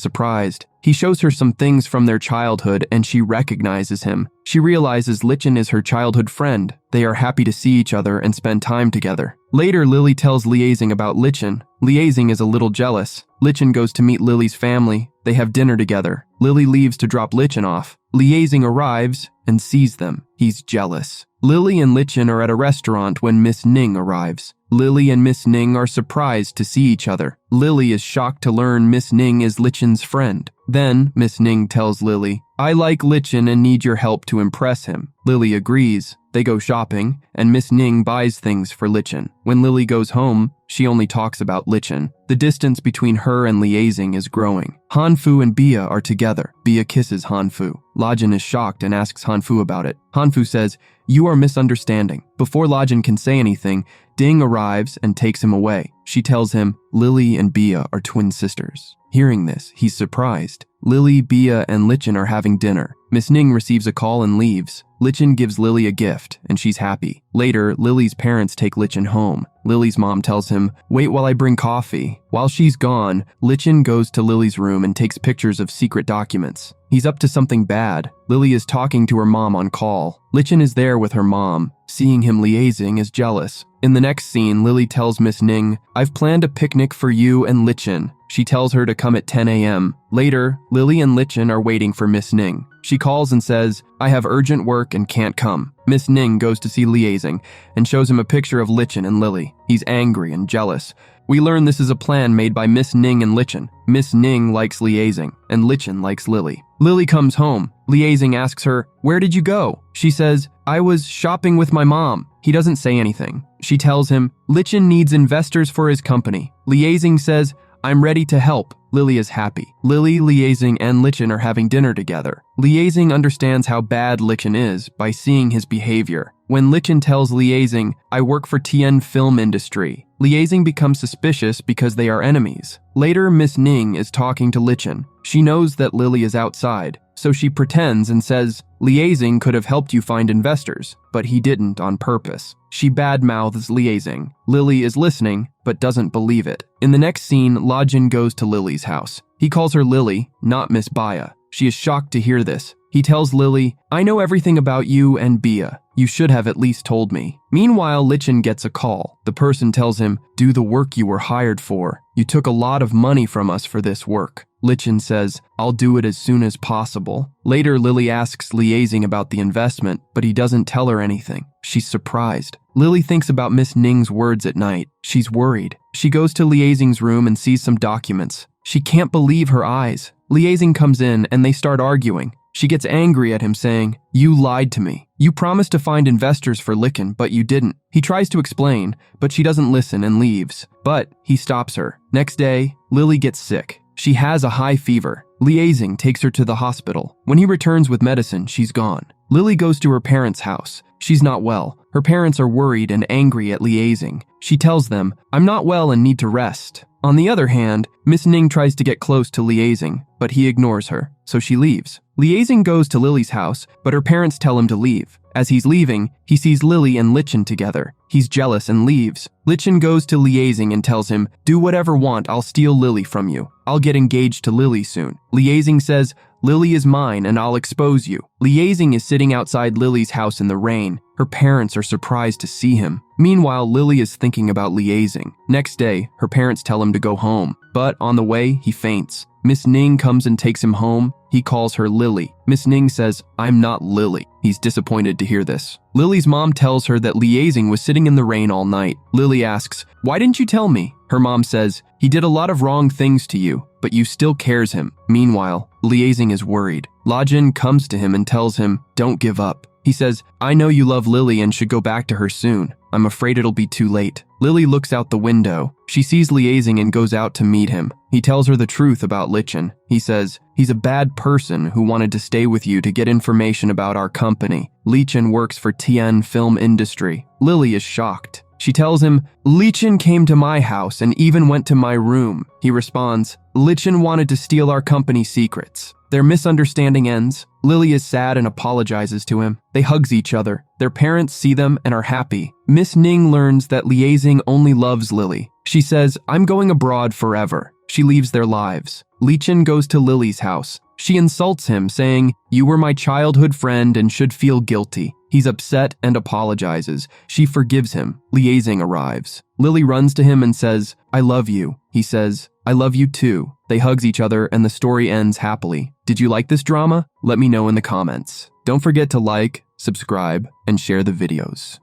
surprised. He shows her some things from their childhood and she recognizes him. She realizes Lichen is her childhood friend. They are happy to see each other and spend time together. Later, Lily tells Liaising about Lichen. Liaising is a little jealous. Lichen goes to meet Lily's family. They have dinner together. Lily leaves to drop Lichen off. Liaising arrives and sees them. He's jealous. Lily and Lichen are at a restaurant when Miss Ning arrives. Lily and Miss Ning are surprised to see each other. Lily is shocked to learn Miss Ning is Lichen's friend. Then, Miss Ning tells Lily, "I like Lichen and need your help to impress him." Lily agrees. They go shopping, and Miss Ning buys things for Lichen. When Lily goes home, she only talks about Lichen. The distance between her and Liaising is growing. Han Fu and Bia are together. Bia kisses Han Fu. Lajin is shocked and asks Han Fu about it. Han Fu says, "You are misunderstanding." Before Lajin can say anything, Ding arrives and takes him away. She tells him Lily and Bia are twin sisters. Hearing this, he's surprised. Lily, Bia, and Lichen are having dinner. Miss Ning receives a call and leaves. Lichen gives Lily a gift, and she's happy. Later, Lily's parents take Lichen home. Lily's mom tells him, "Wait while I bring coffee." While she's gone, Lichen goes to Lily's room and takes pictures of secret documents. He's up to something bad. Lily is talking to her mom on call. Lichen is there with her mom. Seeing him Liaising is jealous. In the next scene, Lily tells Miss Ning, "I've planned a picnic for you and Lichen." She tells her to come at 10 a.m. Later, Lily and Lichen are waiting for Miss Ning. She calls and says, "I have urgent work and can't come." Miss Ning goes to see Liaising and shows him a picture of Lichen and Lily. He's angry and jealous. We learn this is a plan made by Miss Ning and Lichen. Miss Ning likes Liaising, and Lichen likes Lily. Lily comes home. Liaising asks her, "Where did you go?" She says, "I was shopping with my mom." He doesn't say anything. She tells him, "Lichen needs investors for his company." Liaising says, "I'm ready to help." Lily is happy. Lily, Liaising, and Lichen are having dinner together. Liaising understands how bad Lichen is by seeing his behavior. When Lichen tells Liaising, "I work for Tien Film Industry," Liaising becomes suspicious because they are enemies. Later, Miss Ning is talking to Lichen. She knows that Lily is outside, so she pretends and says, "Liaising could have helped you find investors, but he didn't on purpose." She badmouths Liaising. Lily is listening, but doesn't believe it. In the next scene, Lajin goes to Lily's house. He calls her Lily, not Miss Bia. She is shocked to hear this. He tells Lily, "I know everything about you and Bia. You should have at least told me." Meanwhile, Lichen gets a call. The person tells him, "Do the work you were hired for. You took a lot of money from us for this work." Lichen says, "I'll do it as soon as possible." Later, Lily asks Liaising about the investment, but he doesn't tell her anything. She's surprised. Lily thinks about Miss Ning's words at night. She's worried. She goes to Liaising's room and sees some documents. She can't believe her eyes. Liaising comes in and they start arguing. She gets angry at him saying, "You lied to me. You promised to find investors for Lichen, but you didn't." He tries to explain, but she doesn't listen and leaves. But he stops her. Next day, Lily gets sick. She has a high fever. Liaising takes her to the hospital. When he returns with medicine, she's gone. Lily goes to her parents' house. She's not well. Her parents are worried and angry at Liaising. She tells them, "I'm not well and need to rest." On the other hand, Miss Ning tries to get close to Liaising, but he ignores her, so she leaves. Liaising goes to Lily's house, but her parents tell him to leave. As he's leaving, he sees Lily and Lichen together. He's jealous and leaves. Lichen goes to Liaising and tells him, "Do whatever want, I'll steal Lily from you. I'll get engaged to Lily soon." Liaising says, "Lily is mine and I'll expose you." Liaising is sitting outside Lily's house in the rain. Her parents are surprised to see him. Meanwhile, Lily is thinking about Liaising. Next day, her parents tell him to go home, but on the way, he faints. Miss Ning comes and takes him home. He calls her Lily. Miss Ning says, "I'm not Lily." He's disappointed to hear this. Lily's mom tells her that Liaising was sitting in the rain all night. Lily asks, "Why didn't you tell me?" Her mom says, "He did a lot of wrong things to you, but you still cares him." Meanwhile, Liaising is worried. Lajin comes to him and tells him, "Don't give up." He says, "I know you love Lily and should go back to her soon. I'm afraid it'll be too late." Lily looks out the window. She sees Liaising and goes out to meet him. He tells her the truth about Lichen. He says, "He's a bad person who wanted to stay with you to get information about our company. Lichen works for Tian Film Industry." Lily is shocked. She tells him, "Lichen came to my house and even went to my room." He responds, "Lichen wanted to steal our company secrets." Their misunderstanding ends. Lily is sad and apologizes to him. They hug each other. Their parents see them and are happy. Miss Ning learns that Liaising only loves Lily. She says, "I'm going abroad forever." She leaves their lives. Lichen goes to Lily's house. She insults him, saying, "You were my childhood friend and should feel guilty." He's upset and apologizes. She forgives him. Liaising arrives. Lily runs to him and says, "I love you." He says, "I love you too." They hug each other and the story ends happily. Did you like this drama? Let me know in the comments. Don't forget to like, subscribe, and share the videos.